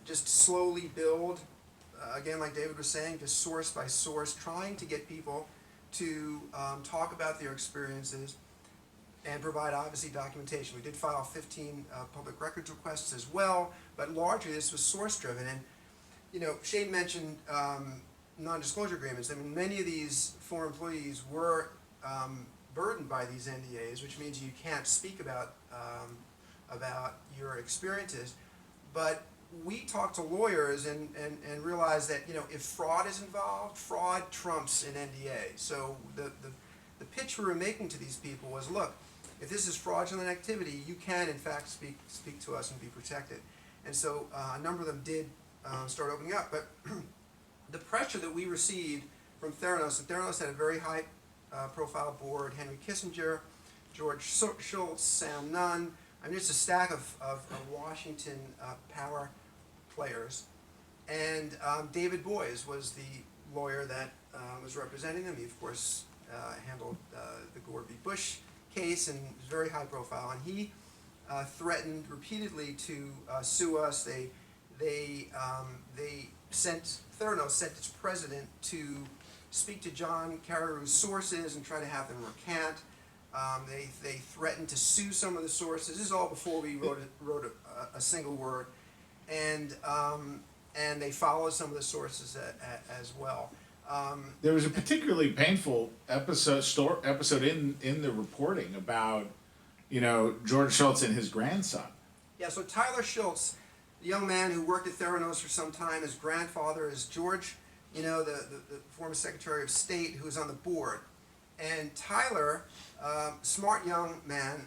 just slowly build, again, like David was saying, just source by source, trying to get people to talk about their experiences and provide, obviously, documentation. We did file 15 public records requests as well, but largely this was source-driven. And, you know, Shane mentioned non-disclosure agreements. I mean, many of these former employees were burdened by these NDAs, which means you can't speak about your experiences. But we talked to lawyers and realized that, you know, if fraud is involved, fraud trumps an NDA. So the pitch we were making to these people was, look, if this is fraudulent activity, you can in fact speak to us and be protected. And so a number of them did start opening up. But the pressure that we received from Theranos, and Theranos had a very high profile board, Henry Kissinger, George Shultz, Sam Nunn, I mean, just a stack of Washington power players. And David Boies was the lawyer that was representing them. He, of course, handled the Gore v. Bush case and was very high profile. And he threatened repeatedly to sue us. Theranos sent its president to speak to John Carreyrou's sources and try to have them recant. They threatened to sue some of the sources. This is all before we wrote a single word. And they followed some of the sources as well. There was a particularly painful episode in the reporting about, George Shultz and his grandson. Yeah, so Tyler Shultz, the young man who worked at Theranos for some time, his grandfather is George, the former Secretary of State who was on the board. And Tyler, smart young man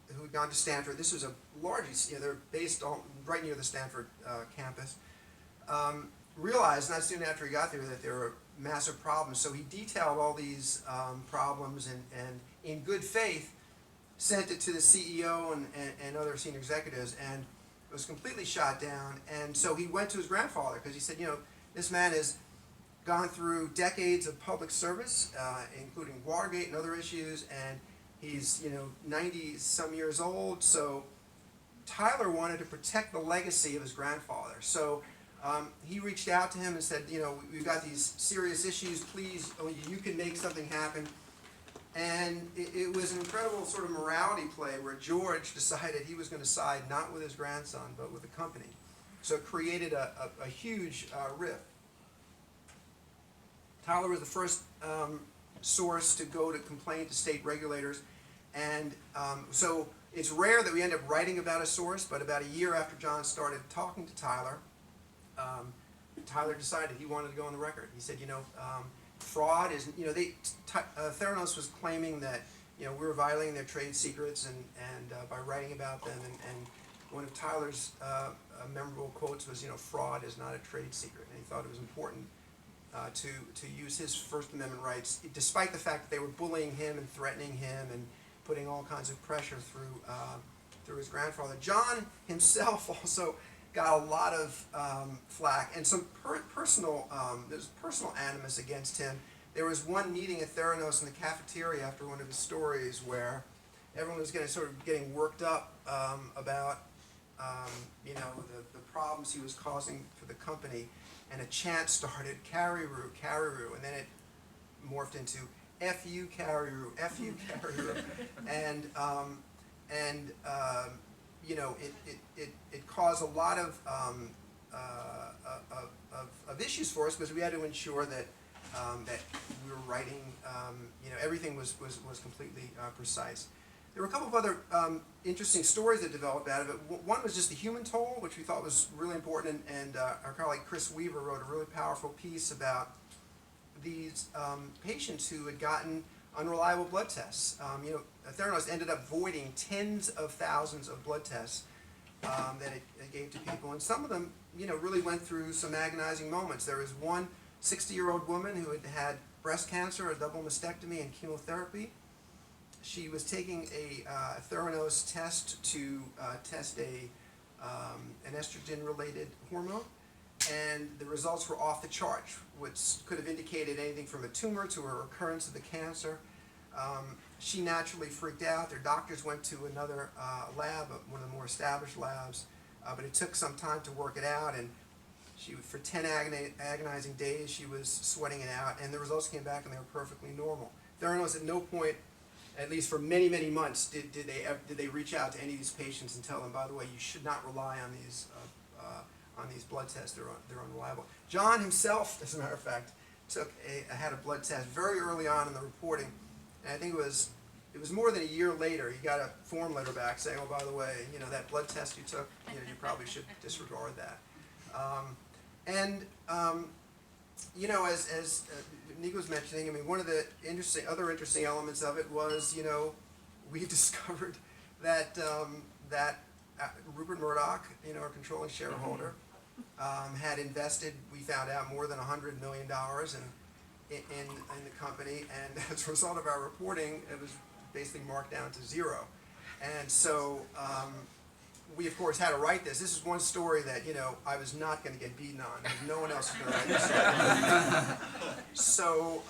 who had gone to Stanford. This was a large, they're based right near the Stanford campus. Realized not soon after he got there that there were massive problems. So he detailed all these problems and in good faith sent it to the CEO and other senior executives, and it was completely shot down. And so he went to his grandfather because he said, this man has gone through decades of public service, including Watergate and other issues, and he's 90-some years old. So Tyler wanted to protect the legacy of his grandfather. So he reached out to him and said, we've got these serious issues, please, you can make something happen. And it was an incredible sort of morality play where George decided he was going to side not with his grandson, but with the company. So it created a huge rift. Tyler was the first source to go to complain to state regulators. And so it's rare that we end up writing about a source, but about a year after John started talking to Tyler, Tyler decided he wanted to go on the record. He said, fraud is, Theranos was claiming that, we were violating their trade secrets and by writing about them. And one of Tyler's memorable quotes was, fraud is not a trade secret. And he thought it was important to use his First Amendment rights, despite the fact that they were bullying him and threatening him and putting all kinds of pressure through his grandfather. John himself also got a lot of flack and some personal animus against him. There was one meeting at Theranos in the cafeteria after one of his stories where everyone was getting worked up about the problems he was causing for the company, and a chant started, Carreyroux, Carreyroux, and then it morphed into F you Carreyroux, F you Carreyroux, and it caused a lot of issues for us because we had to ensure that that we were writing, everything was completely precise. There were a couple of other interesting stories that developed out of it. One was just the human toll, which we thought was really important, and our colleague Chris Weaver wrote a really powerful piece about these patients who had gotten unreliable blood tests. Theranos ended up voiding tens of thousands of blood tests that it gave to people, and some of them, really went through some agonizing moments. There was one 60-year-old woman who had had breast cancer, a double mastectomy, and chemotherapy. She was taking a Theranos test to test an estrogen-related hormone, and the results were off the chart, which could have indicated anything from a tumor to a recurrence of the cancer. She naturally freaked out. Their doctors went to another lab, one of the more established labs, but it took some time to work it out, and for 10 agonizing days she was sweating it out, and the results came back and they were perfectly normal. Theranos at no point, at least for many, many months, did they reach out to any of these patients and tell them, by the way, you should not rely on these blood tests, they're unreliable. John himself, as a matter of fact, had a blood test very early on in the reporting, and I think it was more than a year later, he got a form letter back saying, oh, by the way, that blood test you took, you probably should disregard that. As Nicco was mentioning, one of the other interesting elements of it was, we discovered that Rupert Murdoch, our controlling shareholder, had invested, we found out, more than $100 million in the company, and as a result of our reporting, it was basically marked down to zero. And so we of course had to write this. This is one story that, you know, I was not going to get beaten on. No one else was going to write this story.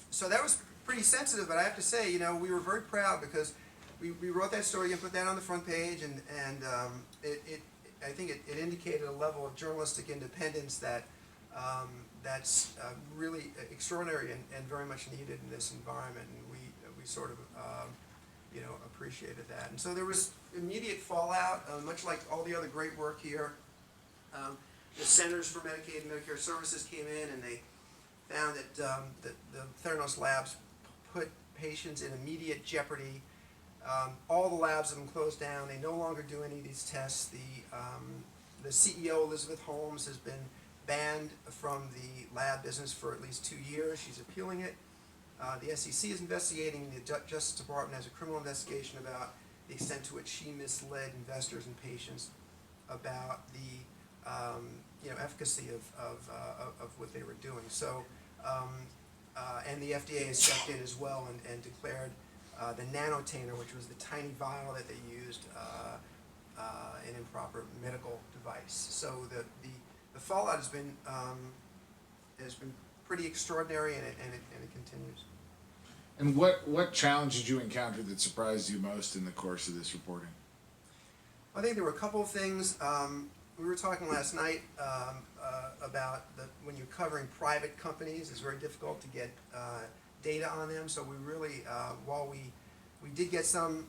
So that was pretty sensitive, but I have to say, you know, we were very proud because we wrote that story and put that on the front page, and I think it indicated a level of journalistic independence that that's really extraordinary and very much needed in this environment, and we sort of you know, appreciated that. And so there was immediate fallout, much like all the other great work here. The Centers for Medicaid and Medicare Services came in and they found that the Theranos labs put patients in immediate jeopardy. All the labs have been closed down. They no longer do any of these tests. The CEO, Elizabeth Holmes, has been banned from the lab business for at least 2 years. She's appealing it. The SEC is investigating. The Justice Department has a criminal investigation about the extent to which she misled investors and patients about the you know, efficacy of what they were doing. So, and the FDA has stepped in as well and declared the nanotainer, which was the tiny vial that they used, an improper medical device. So the fallout has been pretty extraordinary, and it continues. And what challenge did you encounter that surprised you most in the course of this reporting? I think there were a couple of things. We were talking last night about when you're covering private companies, it's very difficult to get data on them. So we really, while we did get some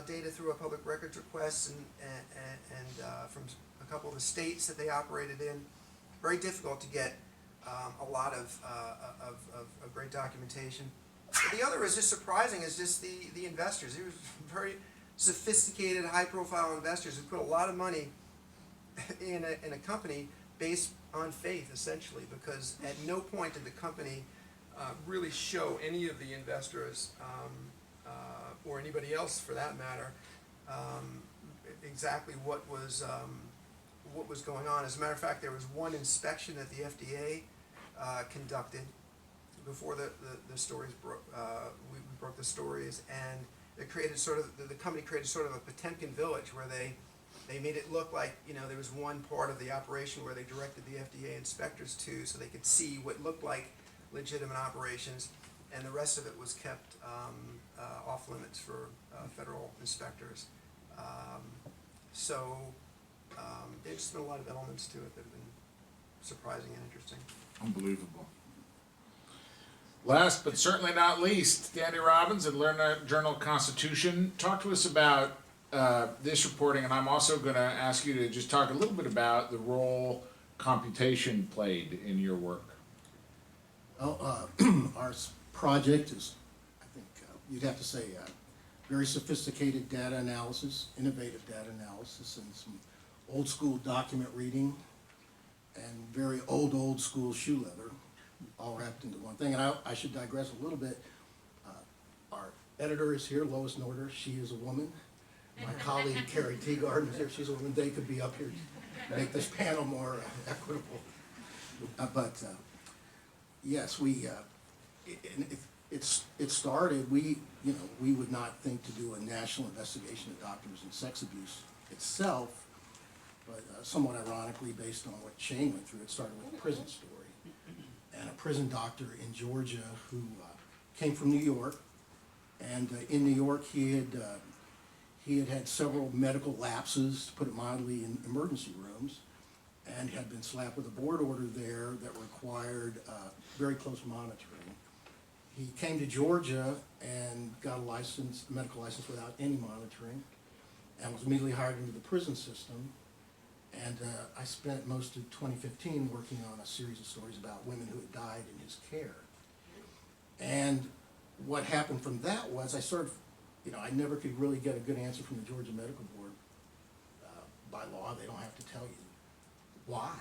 data through a public records request and from a couple of the states that they operated in, very difficult to get a lot of great documentation. But the other is just surprising, is just the investors. They were very sophisticated, high-profile investors who put a lot of money in a company based on faith, essentially, because at no point did the company really show any of the investors or anybody else, for that matter, exactly what was going on. As a matter of fact, there was one inspection that the FDA conducted before the stories broke. We broke the stories, and it created sort of the company created sort of a Potemkin village where they made it look like, you know, there was one part of the operation where they directed the FDA inspectors to, so they could see what looked like legitimate operations, and the rest of it was kept off limits for federal inspectors. So there's just been a lot of elements to it that have been surprising and interesting. Unbelievable. Last but certainly not least, Danny Robbins at Learner Journal Constitution. Talk to us about this reporting, and I'm also going to ask you to just talk a little bit about the role computation played in your work. Well, our project is, I think you'd have to say, very sophisticated data analysis, innovative data analysis, and some old school document reading, and very old school shoe leather, all wrapped into one thing. And I should digress a little bit. Our editor is here, Lois Norder. She is a woman. My colleague, Carrie Teagarden, is here. She's a woman. They could be up here to make this panel more equitable. But yes, it started, we would not think to do a national investigation of doctors and sex abuse itself, but somewhat ironically, based on what Shane went through, it started with a prison story. And a prison doctor in Georgia who came from New York, and in New York he had several medical lapses, to put it mildly, in emergency rooms, and had been slapped with a board order there that required very close monitoring. He came to Georgia and got a medical license without any monitoring, and was immediately hired into the prison system. And I spent most of 2015 working on a series of stories about women who had died in his care. And what happened from that was I sort of, I never could really get a good answer from the Georgia Medical Board. By law, they don't have to tell you why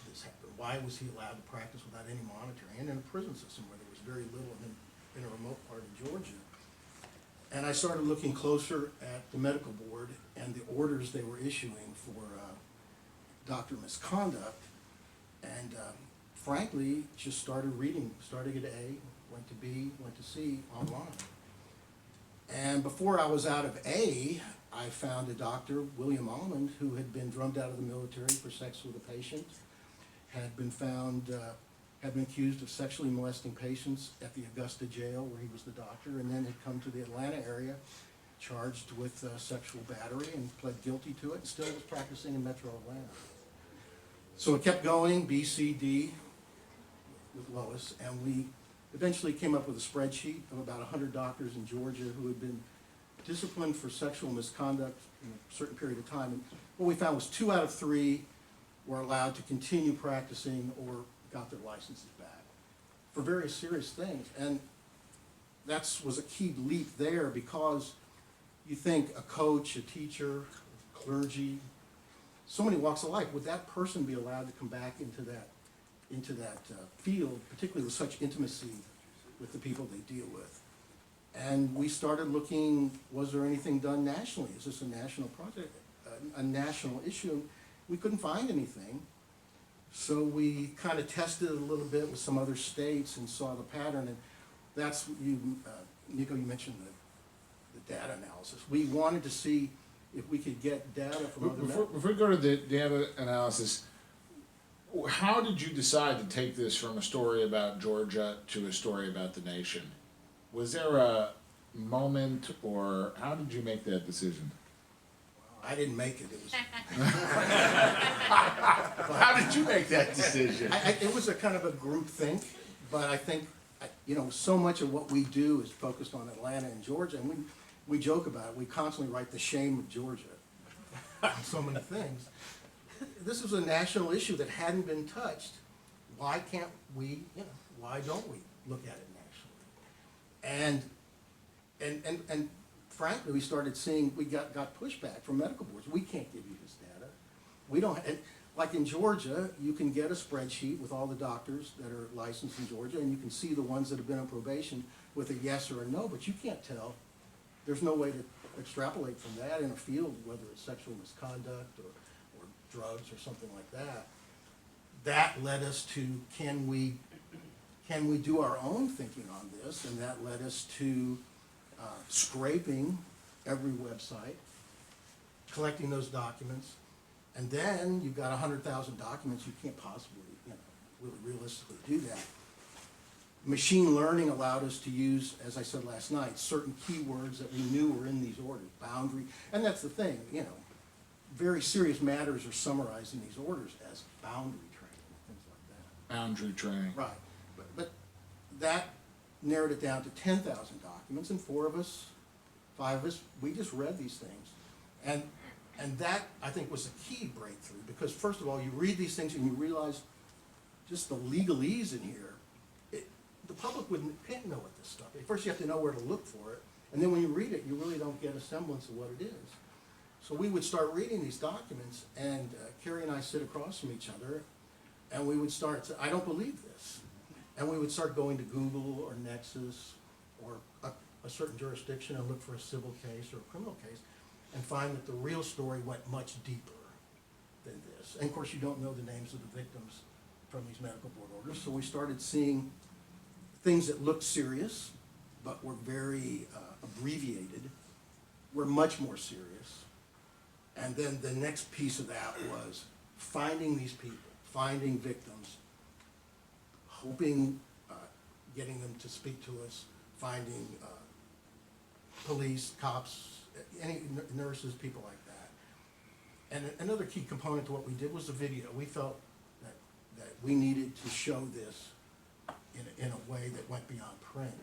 this happened. Why was he allowed to practice without any monitoring, and in a prison system where there was very little in a remote part of Georgia. And I started looking closer at the medical board and the orders they were issuing for doctor misconduct, and frankly, just started reading, started at A, went to B, went to C online. And before I was out of A, I found a doctor, William Almond, who had been drummed out of the military for sex with a patient, had been found, had been accused of sexually molesting patients at the Augusta jail where he was the doctor, and then had come to the Atlanta area, charged with sexual battery, and pled guilty to it, and still was practicing in Metro Atlanta. So it kept going, B, C, D, with Lois, and we eventually came up with a spreadsheet of about 100 doctors in Georgia who had been disciplined for sexual misconduct in a certain period of time. And what we found was 2 out of 3 were allowed to continue practicing or got their licenses back for very serious things. And that was a key leap there, because you think a coach, a teacher, clergy, so many walks of life, would that person be allowed to come back into that field, particularly with such intimacy with the people they deal with? And we started looking, was there anything done nationally? Is this a national project, a national issue? We couldn't find anything. So we kind of tested it a little bit with some other states and saw the pattern. And that's, Nicco, you mentioned the data analysis. We wanted to see if we could get data from other Before we go to the data analysis, how did you decide to take this from a story about Georgia to a story about the nation? Was there a moment, or how did you make that decision? I didn't make it. It was. How did you make that decision? It was a kind of a group think, but I think, so much of what we do is focused on Atlanta and Georgia, and we joke about it. We constantly write the shame of Georgia on so many things. This was a national issue that hadn't been touched. Why can't we, why don't we look at it nationally? And frankly, we started seeing, we got pushback from medical boards. We can't give you this data. We don't, like in Georgia, you can get a spreadsheet with all the doctors that are licensed in Georgia, and you can see the ones that have been on probation with a yes or a no, but you can't tell. There's no way to extrapolate from that in a field, whether it's sexual misconduct or drugs or something like that. That led us to, can we do our own thinking on this? And that led us to scraping every website, collecting those documents, and then you've got 100,000 documents. You can't possibly, really realistically do that. Machine learning allowed us to use, as I said last night, certain keywords that we knew were in these orders, boundary, and that's the thing, very serious matters are summarized in these orders as boundary training, things like that. Boundary training. Right, but that narrowed it down to 10,000 documents, and 4 of us, 5 of us, we just read these things. And that, I think, was a key breakthrough, because first of all, you read these things and you realize just the legalese in here. The public can't know what this stuff is. First you have to know where to look for it, and then when you read it, you really don't get a semblance of what it is. So we would start reading these documents, and Carrie and I sit across from each other, and we would start, I don't believe this. And we would start going to Google or Nexus or a certain jurisdiction and look for a civil case or a criminal case, and find that the real story went much deeper than this. And of course, you don't know the names of the victims from these medical board orders, so we started seeing things that looked serious, but were very abbreviated, were much more serious. And then the next piece of that was finding these people, finding victims, hoping, getting them to speak to us, finding police, cops, any nurses, people like that. And another key component to what we did was the video. We felt that we needed to show this in a way that went beyond print.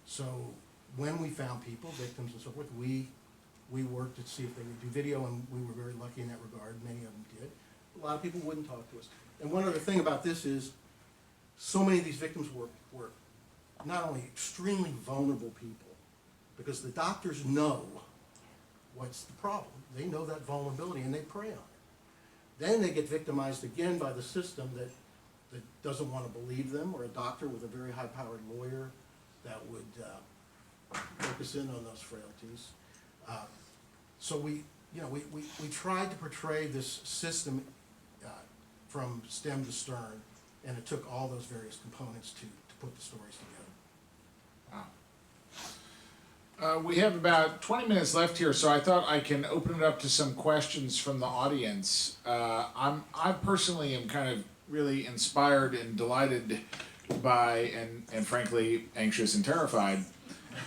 So when we found people, victims and so forth, we worked to see if they would do video, and we were very lucky in that regard. Many of them did. A lot of people wouldn't talk to us. And one other thing about this is, so many of these victims were not only extremely vulnerable people, because the doctors know what's the problem. They know that vulnerability, and they prey on it. Then they get victimized again by the system that doesn't want to believe them, or a doctor with a very high-powered lawyer that would focus in on those frailties. So we tried to portray this system from stem to stern, and it took all those various components to put the stories together. We have about 20 minutes left here, so I thought I can open it up to some questions from the audience. I personally am kind of really inspired and delighted by, and frankly anxious and terrified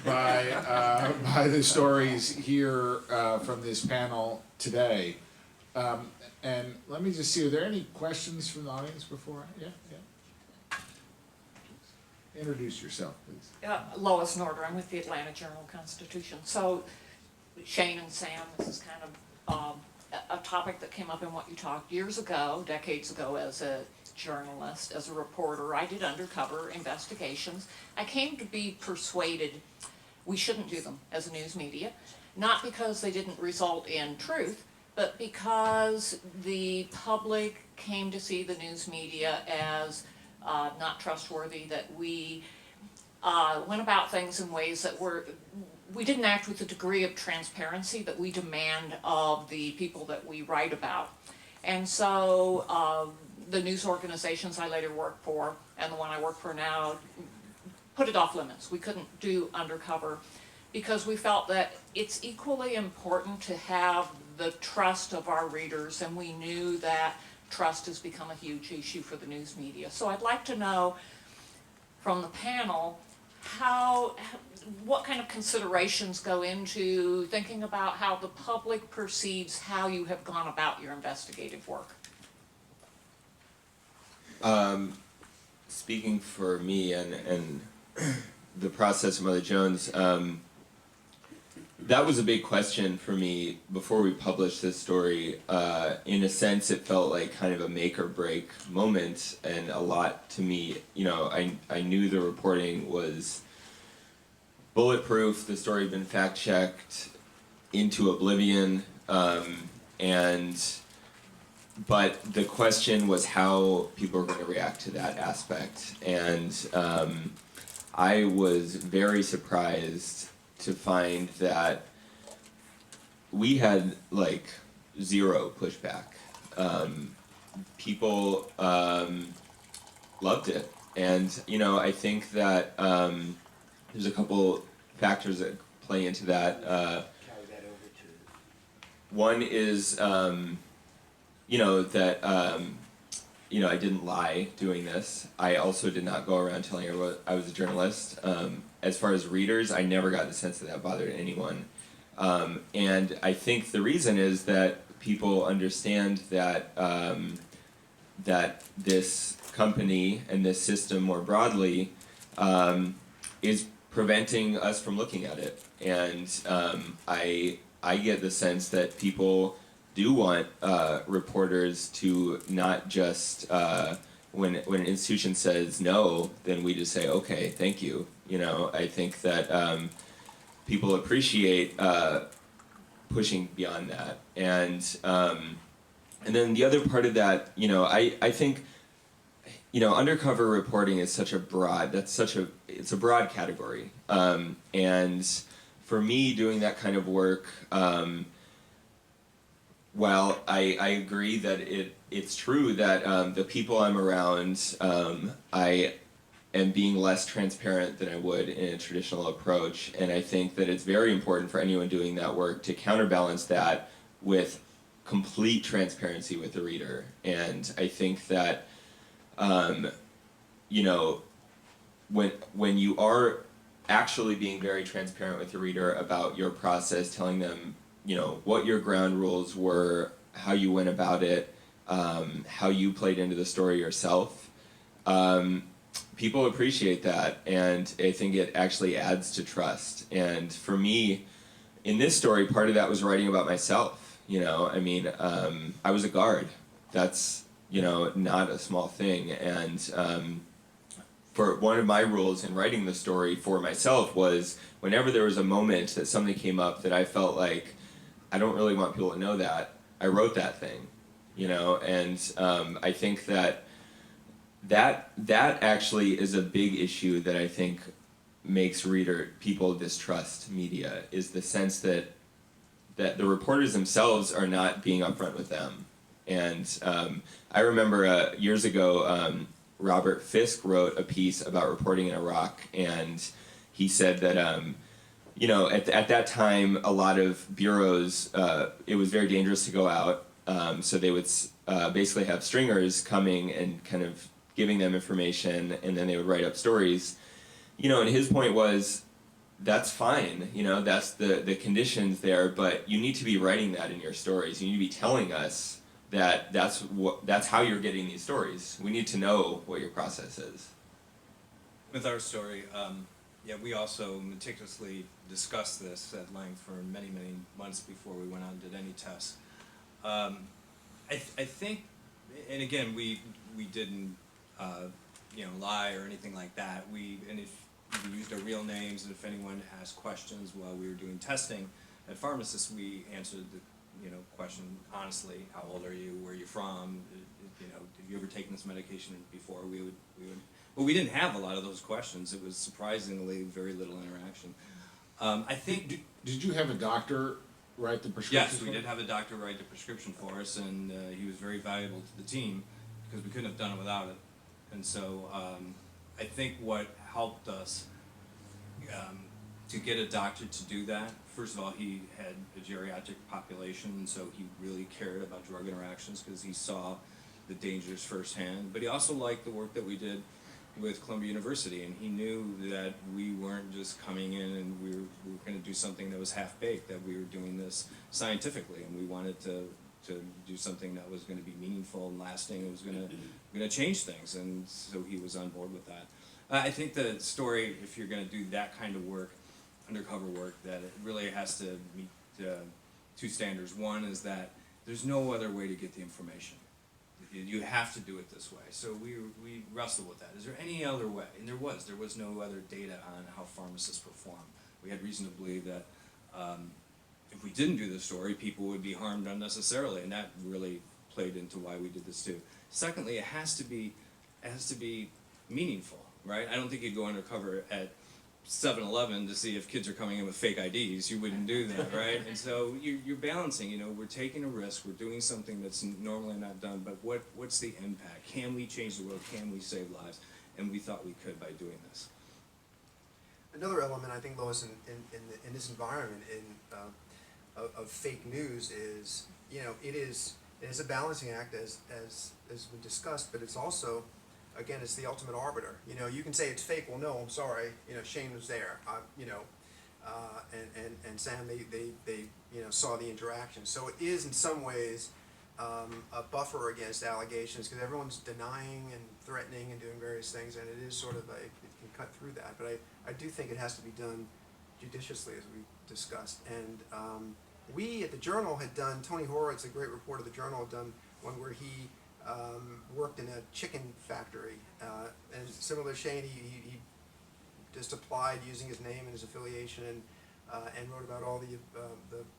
by the stories here from this panel today. And let me just see, are there any questions from the audience before? Yeah. Introduce yourself, please. Lois Norder, I'm with the Atlanta Journal-Constitution. So Shane and Sam, this is kind of a topic that came up in what you talked years ago, decades ago, as a journalist, as a reporter. I did undercover investigations. I came to be persuaded we shouldn't do them as a news media, not because they didn't result in truth, but because the public came to see the news media as not trustworthy, that we went about things in ways that we didn't act with the degree of transparency that we demand of the people that we write about. And so the news organizations I later worked for, and the one I work for now, put it off limits. We couldn't do undercover because we felt that it's equally important to have the trust of our readers, and we knew that trust has become a huge issue for the news media. So I'd like to know from the panel what kind of considerations go into thinking about how the public perceives how you have gone about your investigative work. Speaking for me and the process of Mother Jones, that was a big question for me before we published this story. In a sense, it felt like kind of a make or break moment, and a lot to me. You know, I knew the reporting was bulletproof. The story had been fact checked into oblivion, but the question was how people were going to react to that aspect, and I was very surprised to find that we had like zero pushback. People loved it, and you know, I think that there's a couple factors that play into that. One is you know, that you know, I didn't lie doing this. I also did not go around telling everyone I was a journalist. As far as readers, I never got the sense that bothered anyone. And I think the reason is that people understand that that this company and this system more broadly is preventing us from looking at it. And I get the sense that people do want reporters to not just when an institution says no, then we just say okay, thank you. You know, I think that people appreciate pushing beyond that, and then the other part of that, you know, I think, you know, undercover reporting is such a broad, it's a broad category, and for me doing that kind of work, while I agree that it's true that the people I'm around, I am being less transparent than I would in a traditional approach, and I think that it's very important for anyone doing that work to counterbalance that with complete transparency with the reader. And I think that you know, when you are actually being very transparent with the reader about your process, telling them, you know, what your ground rules were, how you went about it, how you played into the story yourself, people appreciate that, and I think it actually adds to trust. And for me, in this story, part of that was writing about myself. You know, I mean, I was a guard. That's, you know, not a small thing. And for one of my rules in writing the story for myself was whenever there was a moment that something came up that I felt like I don't really want people to know that, I wrote that thing, you know. And I think that actually is a big issue that I think makes people distrust media, is the sense that the reporters themselves are not being upfront with them. And I remember years ago, Robert Fisk wrote a piece about reporting in Iraq, and he said that at that time, a lot of bureaus, it was very dangerous to go out, so they would basically have stringers coming and kind of giving them information, and then they would write up stories. And his point was, that's fine, that's the conditions there, but you need to be writing that in your stories. You need to be telling us that that's how you're getting these stories. We need to know what your process is. With our story, we also meticulously discussed this at length for many, many months before we went out and did any tests. I think, and again, we didn't lie or anything like that. We used our real names, and if anyone asked questions while we were doing testing at pharmacists, we answered the question honestly. How old are you? Where are you from? Have you ever taken this medication before? But we didn't have a lot of those questions. It was surprisingly very little interaction. I think. Did you have a doctor write the prescription? Yes, we did have a doctor write the prescription for us, and he was very valuable to the team because we couldn't have done it without it. And so I think what helped us to get a doctor to do that, first of all, he had a geriatric population, and so he really cared about drug interactions because he saw the dangers firsthand. But he also liked the work that we did with Columbia University, and he knew that we weren't just coming in and we were going to do something that was half-baked, that we were doing this scientifically, and we wanted to do something that was going to be meaningful and lasting. It was going to change things, and so he was on board with that. I think the story, if you're going to do that kind of work, undercover work, that it really has to meet two standards. One is that there's no other way to get the information. You have to do it this way. So we wrestled with that. Is there any other way? And there was no other data on how pharmacists perform. We had reason to believe that if we didn't do this story, people would be harmed unnecessarily, and that really played into why we did this too. Secondly, it has to be meaningful, right? I don't think you'd go undercover at 7-Eleven to see if kids are coming in with fake IDs. You wouldn't do that, right? And so you're balancing, we're taking a risk, we're doing something that's normally not done, but what's the impact? Can we change the world? Can we save lives? And we thought we could by doing this. Another element, I think, Lois, in this environment of fake news is, it is a balancing act as we discussed, but it's also, again, it's the ultimate arbiter. You can say it's fake. Well, no, I'm sorry. Shane was there. And Sam, they saw the interaction. So it is in some ways a buffer against allegations because everyone's denying and threatening and doing various things, and it is sort of it can cut through that. But I do think it has to be done judiciously, as we discussed. And we at the Journal had done, Tony Horowitz, a great reporter of the Journal, had done one where he worked in a chicken factory, and similar to Shane, he just applied using his name and his affiliation, and wrote about all the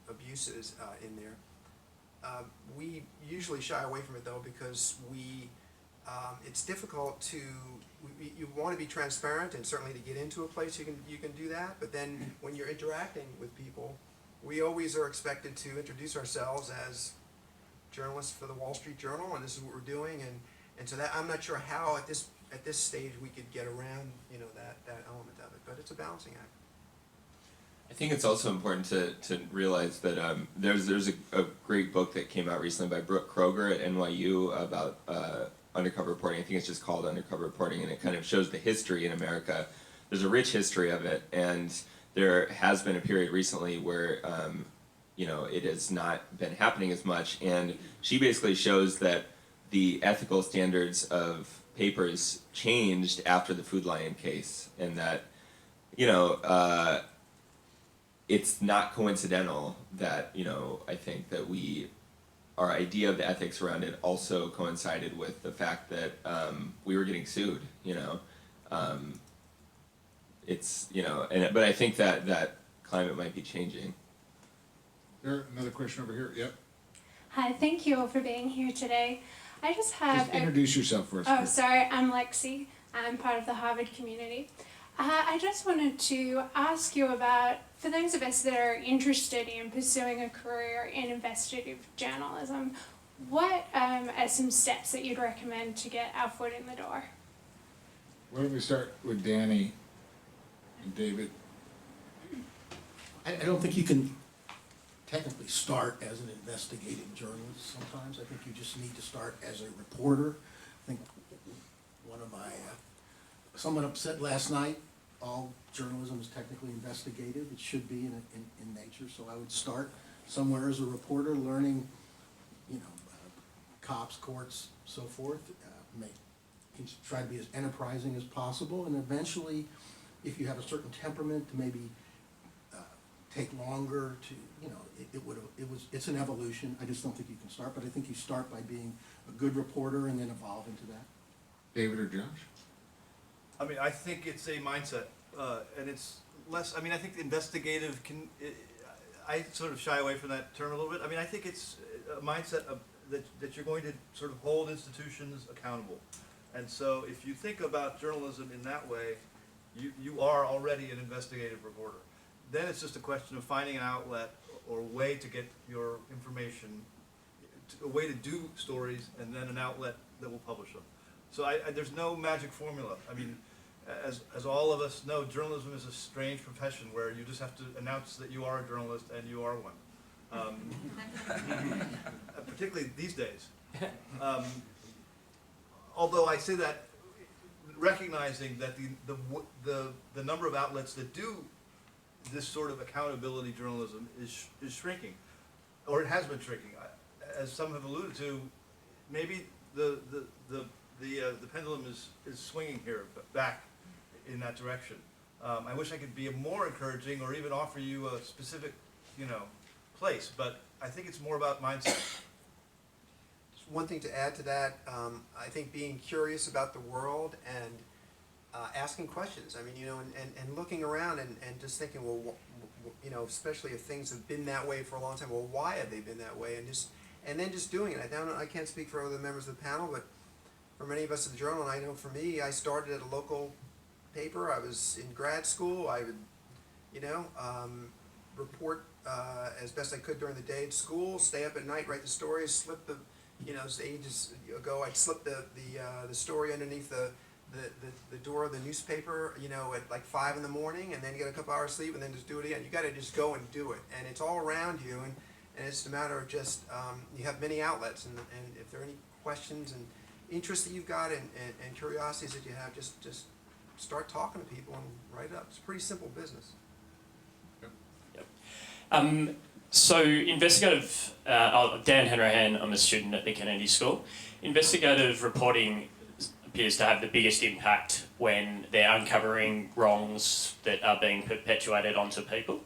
abuses in there. We usually shy away from it though because it's difficult to. You want to be transparent, and certainly to get into a place you can do that. But then when you're interacting with people, we always are expected to introduce ourselves as journalists for the Wall Street Journal, and this is what we're doing, and so that I'm not sure how at this stage we could get around that element of it, but it's a balancing act. I think it's also important to realize that there's a great book that came out recently by Brooke Kroger at NYU about undercover reporting. I think it's just called Undercover Reporting, and it kind of shows the history in America. There's a rich history of it, and there has been a period recently where it has not been happening as much, and she basically shows that the ethical standards of papers changed after the Food Lion case, and that it's not coincidental that I think that our idea of the ethics around it also coincided with the fact that we were getting sued. But I think that climate might be changing. There, another question over here. Yep. Hi, thank you all for being here today. I just have. Just introduce yourself first. Oh, sorry, I'm Lexi. I'm part of the Harvard community. I just wanted to ask you about, for those of us that are interested in pursuing a career in investigative journalism, what are some steps that you'd recommend to get our foot in the door? Why don't we start with Danny and David? I don't think you can technically start as an investigative journalist sometimes. I think you just need to start as a reporter. I think one of my, someone upset last night, all journalism is technically investigative. It should be in nature, so I would start somewhere as a reporter, learning, cops, courts, so forth. Try to be as enterprising as possible, and eventually, if you have a certain temperament, to maybe take longer to, it's an evolution. I just don't think you can start, but I think you start by being a good reporter and then evolve into that. David or Josh? I mean, I think it's a mindset, and it's less, I mean, I think investigative I sort of shy away from that term a little bit. I mean, I think it's a mindset that you're going to sort of hold institutions accountable. And so if you think about journalism in that way, you are already an investigative reporter. Then it's just a question of finding an outlet or a way to get your information, a way to do stories, and then an outlet that will publish them. So there's no magic formula. I mean, as all of us know, journalism is a strange profession where you just have to announce that you are a journalist and you are one. Particularly these days. Although I say that recognizing that the number of outlets that do this sort of accountability journalism is shrinking, or it has been shrinking. As some have alluded to, maybe the pendulum is swinging here back in that direction. I wish I could be more encouraging or even offer you a specific, place, but I think it's more about mindset. Just one thing to add to that, I think being curious about the world and asking questions. I mean, and looking around and just thinking, well, especially if things have been that way for a long time, well, why have they been that way? And then just doing it. I can't speak for other members of the panel, but for many of us at the Journal, and I know for me, I started at a local paper. I was in grad school. I would, report as best I could during the day at school, stay up at night, write the stories, slip the, ages ago, I'd slip the story underneath the door of the newspaper, at like 5 in the morning, and then get a couple hours sleep, and then just do it again. You got to just go and do it, and it's all around you, and it's a matter of just you have many outlets, and if there are any questions and interests that you've got and curiosities that you have, just start talking to people and write it up. It's a pretty simple business. So investigative, Dan Henrahan, I'm a student at the Kennedy School. Investigative reporting appears to have the biggest impact when they're uncovering wrongs that are being perpetuated onto people.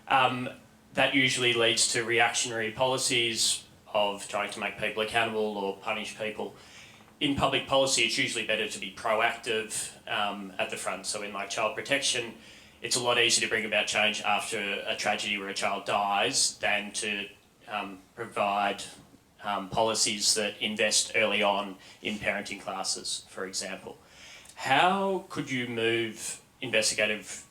That usually leads to reactionary policies of trying to make people accountable or punish people. In public policy, it's usually better to be proactive at the front. So in like child protection, it's a lot easier to bring about change after a tragedy where a child dies than to provide policies that invest early on in parenting classes, for example. How could you move investigative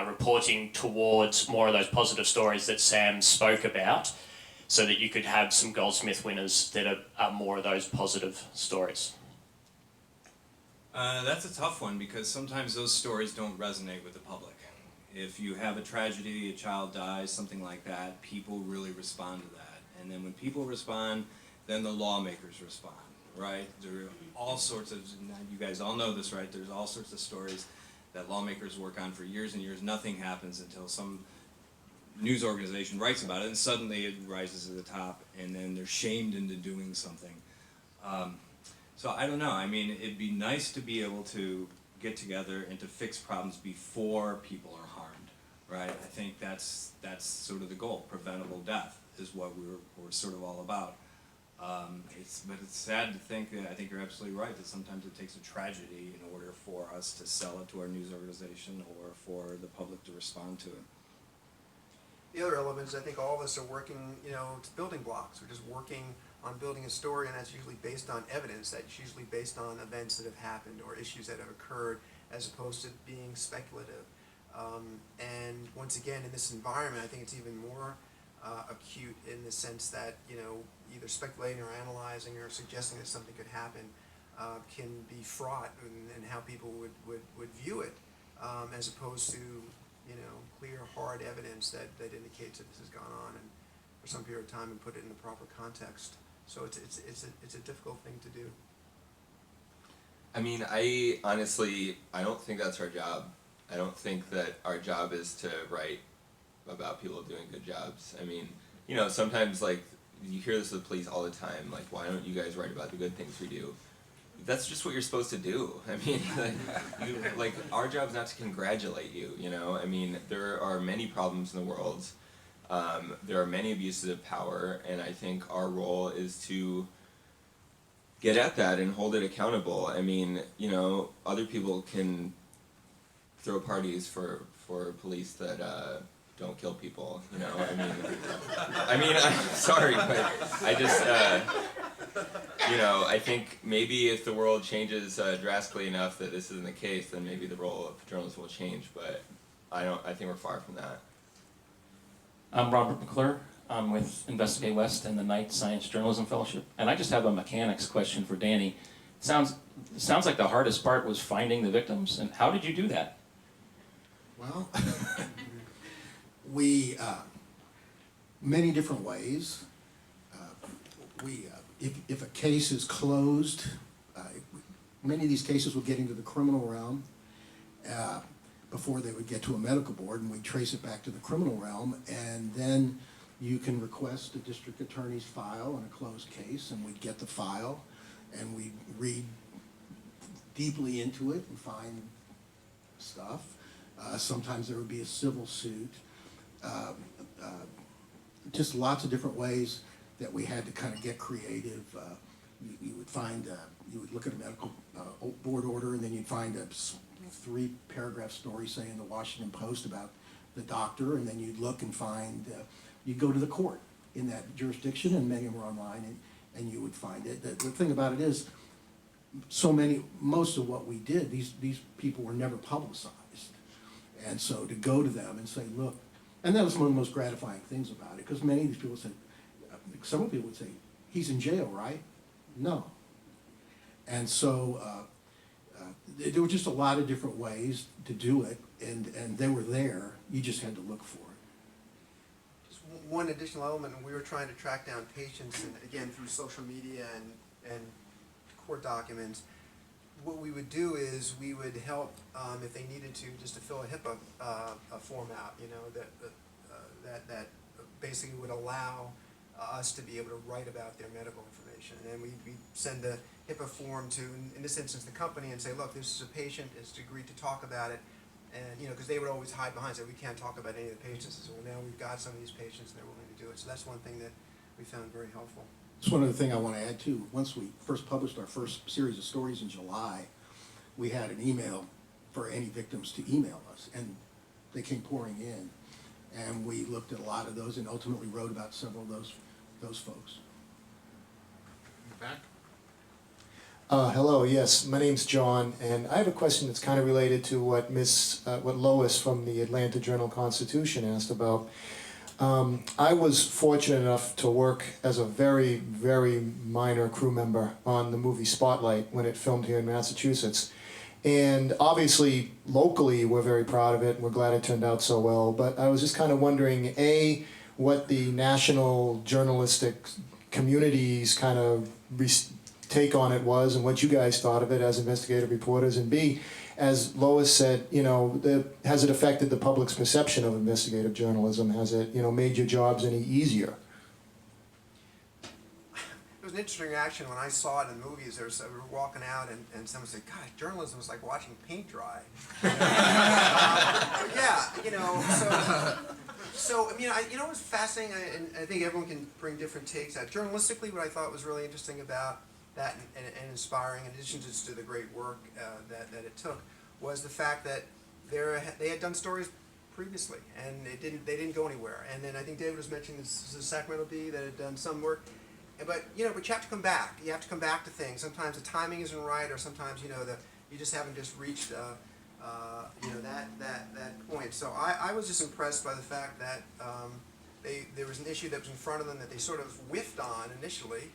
reporting towards more of those positive stories that Sam spoke about so that you could have some Goldsmith winners that are more of those positive stories? That's a tough one because sometimes those stories don't resonate with the public. If you have a tragedy, a child dies, something like that, people really respond to that. And then when people respond, then the lawmakers respond, right? There are all sorts of, you guys all know this, right? There's all sorts of stories that lawmakers work on for years and years. Nothing happens until some news organization writes about it, and suddenly it rises to the top, and then they're shamed into doing something. So I don't know. I mean, it'd be nice to be able to get together and to fix problems before people are harmed, right? I think that's sort of the goal. Preventable death is what we're sort of all about. But it's sad to think that, I think you're absolutely right, that sometimes it takes a tragedy in order for us to sell it to our news organization or for the public to respond to it. The other elements, I think all of us are working, it's building blocks. We're just working on building a story, and that's usually based on evidence. That's usually based on events that have happened or issues that have occurred, as opposed to being speculative. And once again, in this environment, I think it's even more acute in the sense that, you know, either speculating or analyzing or suggesting that something could happen can be fraught in how people would view it, as opposed to, you know, clear, hard evidence that indicates that this has gone on and for some period of time and put it in the proper context. So it's a difficult thing to do. I mean, I honestly don't think that's our job. I don't think that our job is to write about people doing good jobs. I mean, you know, sometimes like you hear this with the police all the time, like, why don't you guys write about the good things we do? That's just what you're supposed to do. I mean, like our job's not to congratulate you, you know? I mean, there are many problems in the world. There are many abuses of power, and I think our role is to get at that and hold it accountable. I mean, you know, other people can throw parties for police that don't kill people, you know? I mean, I'm sorry, but I just, you know, I think maybe if the world changes drastically enough that this isn't the case, then maybe the role of journalists will change, but I think we're far from that. I'm Robert McClure. I'm with Investigate West and the Knight Science Journalism Fellowship. And I just have a mechanics question for Danny. It sounds like the hardest part was finding the victims. And how did you do that? Well, we, many different ways. If a case is closed, many of these cases will get into the criminal realm before they would get to a medical board, and we trace it back to the criminal realm, and then you can request a district attorney's file on a closed case, and we'd get the file, and we'd read deeply into it and find stuff. Sometimes there would be a civil suit. Just lots of different ways that we had to kind of get creative. You would find, you would look at a medical board order, and then you'd find a 3-paragraph story, say, in the Washington Post about the doctor, and then you'd look and find, you'd go to the court in that jurisdiction, and many of them were online, and you would find it. The thing about it is, most of what we did, these people were never publicized. And so to go to them and say, look, and that was one of the most gratifying things about it, because many of these people said, some people would say, he's in jail, right? No. And so there were just a lot of different ways to do it, and they were there. You just had to look for it. Just one additional element, and we were trying to track down patients, and again, through social media and court documents. What we would do is we would help, if they needed to, just to fill a HIPAA form out, you know, that basically would allow us to be able to write about their medical information. And then we'd send the HIPAA form to, in this instance, the company, and say, look, this is a patient, it's agreed to talk about it. And, you know, because they would always hide behind, say, we can't talk about any of the patients. So well, now we've got some of these patients, and they're willing to do it. So that's one thing that we found very helpful. That's one other thing I want to add too. Once we first published our first series of stories in July, we had an email for any victims to email us, and they came pouring in. And we looked at a lot of those and ultimately wrote about several of those folks. Back? Hello, yes, my name's John, and I have a question that's kind of related to what what Lois from the Atlanta Journal-Constitution asked about. I was fortunate enough to work as a very, very minor crew member on the movie Spotlight when it filmed here in Massachusetts. And obviously, locally, we're very proud of it, and we're glad it turned out so well. But I was just kind of wondering, A, what the national journalistic community's kind of take on it was, and what you guys thought of it as investigative reporters, and B, as Lois said, you know, has it affected the public's perception of investigative journalism? Has it, you know, made your jobs any easier? It was an interesting reaction when I saw it in movies. We were walking out, and someone said, "God, journalism was like watching paint dry." Yeah, you know. So I mean, it was fascinating, and I think everyone can bring different takes out. Journalistically, what I thought was really interesting about that and inspiring, in addition to the great work that it took, was the fact that they had done stories previously, and they didn't go anywhere. And then I think David was mentioning the Sacramento Bee that had done some work. But you have to come back. You have to come back to things. Sometimes the timing isn't right, or sometimes you just haven't just reached that point. So I was just impressed by the fact that there was an issue that was in front of them that they sort of whiffed on initially,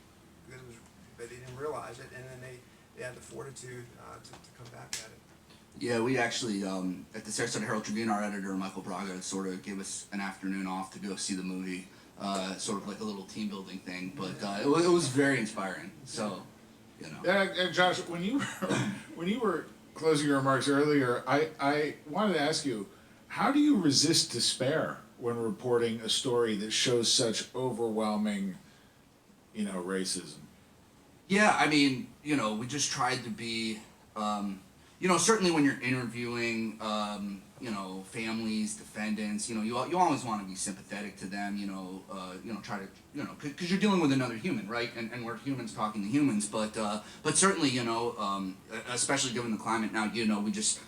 because but they didn't realize it, and then they had the fortitude to come back at it. Yeah, we actually, at the Sarasota Herald-Tribune, our editor, Michael Braga, sort of gave us an afternoon off to go see the movie, sort of like a little team building thing, but it was very inspiring, so, you know. And Josh, when you were closing your remarks earlier, I wanted to ask you, how do you resist despair when reporting a story that shows such overwhelming, racism? Yeah, I mean, we just tried to be, certainly when you're interviewing, families, defendants, you always want to be sympathetic to them, try to, because you're dealing with another human, right? And we're humans talking to humans, but certainly, especially given the climate now, we just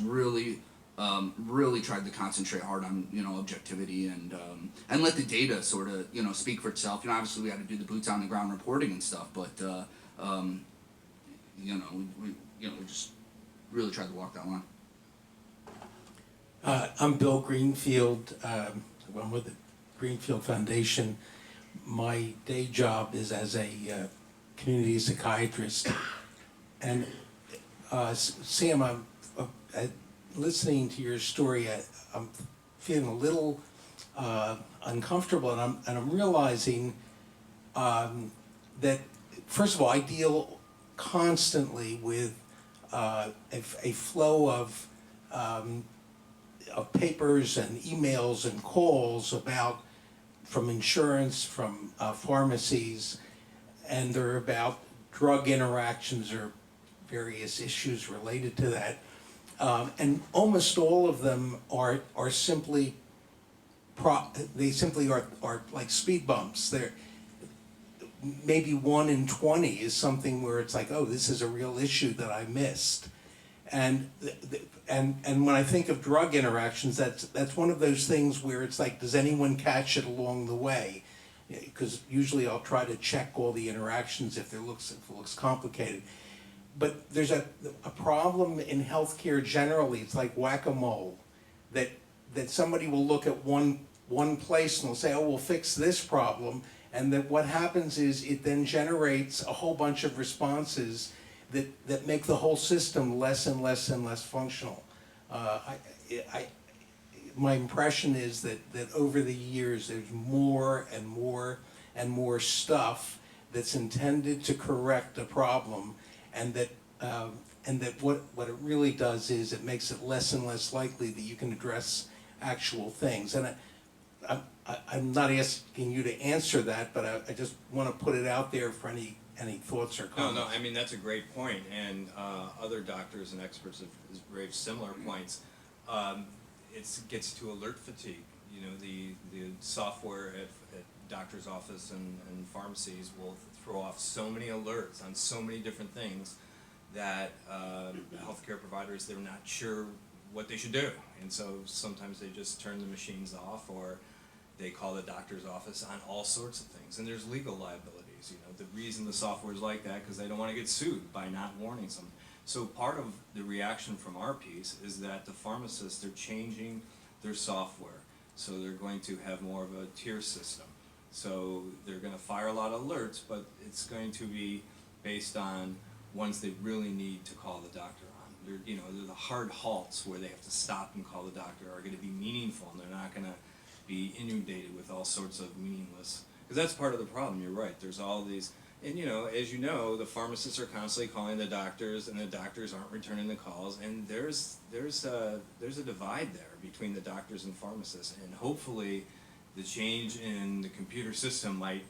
really tried to concentrate hard on, objectivity and let the data sort of, speak for itself. Obviously we had to do the boots on the ground reporting and stuff, but, we just really tried to walk that line. I'm Bill Greenfield. I'm with the Greenfield Foundation. My day job is as a community psychiatrist. And Sam, I'm listening to your story. I'm feeling a little uncomfortable, and I'm realizing that first of all, I deal constantly with a flow of papers and emails and calls from insurance, from pharmacies, and they're about drug interactions or various issues related to that. And almost all of them are simply are like speed bumps. They're maybe 1 in 20 is something where it's like, oh, this is a real issue that I missed. And when I think of drug interactions, that's one of those things where it's like, does anyone catch it along the way? Because usually I'll try to check all the interactions if it looks complicated. But there's a problem in healthcare generally. It's like whack-a-mole, that somebody will look at one place and will say, oh, we'll fix this problem, and that what happens is it then generates a whole bunch of responses that make the whole system less and less and less functional. My impression is that over the years there's more and more and more stuff that's intended to correct a problem, and that what it really does is it makes it less and less likely that you can address actual things. And I'm not asking you to answer that, but I just want to put it out there for any thoughts or comments. No, I mean, that's a great point, and other doctors and experts have raised similar points. It gets to alert fatigue. The software at doctor's office and pharmacies will throw off so many alerts on so many different things that healthcare providers, they're not sure what they should do. And so sometimes they just turn the machines off, or they call the doctor's office on all sorts of things. And there's legal liabilities. The reason the software is like that because they don't want to get sued by not warning someone. So part of the reaction from our piece is that the pharmacists, they're changing their software. So they're going to have more of a tier system. So they're going to fire a lot of alerts, but it's going to be based on ones they really need to call the doctor on. They're the hard halts where they have to stop and call the doctor are going to be meaningful, and they're not going to be inundated with all sorts of meaningless. Because that's part of the problem. You're right. There's all these, and as you know, the pharmacists are constantly calling the doctors, and the doctors aren't returning the calls. And there's a divide there between the doctors and pharmacists, and hopefully, the change in the computer system might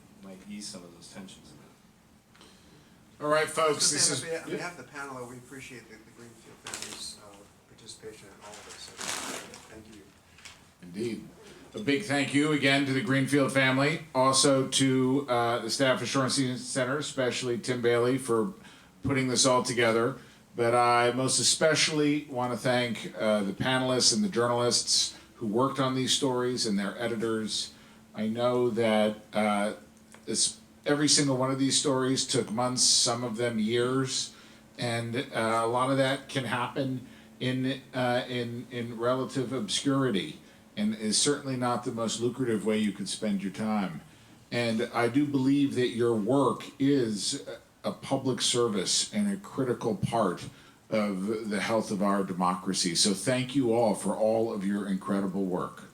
ease some of those tensions. All right, folks. So This Sam, is on behalf of the panel, we appreciate the Greenfield family's participation in all of this. So thank you. Indeed. A big thank you again to the Greenfield family, also to the staff of Shorenstein Center, especially Tim Bailey for putting this all together. But I most especially want to thank the panelists and the journalists who worked on these stories and their editors. I know that every single one of these stories took months, some of them years, and a lot of that can happen in relative obscurity. and is certainly not the most lucrative way you could spend your time. And I do believe that your work is a public service and a critical part of the health of our democracy. So thank you all for all of your incredible work.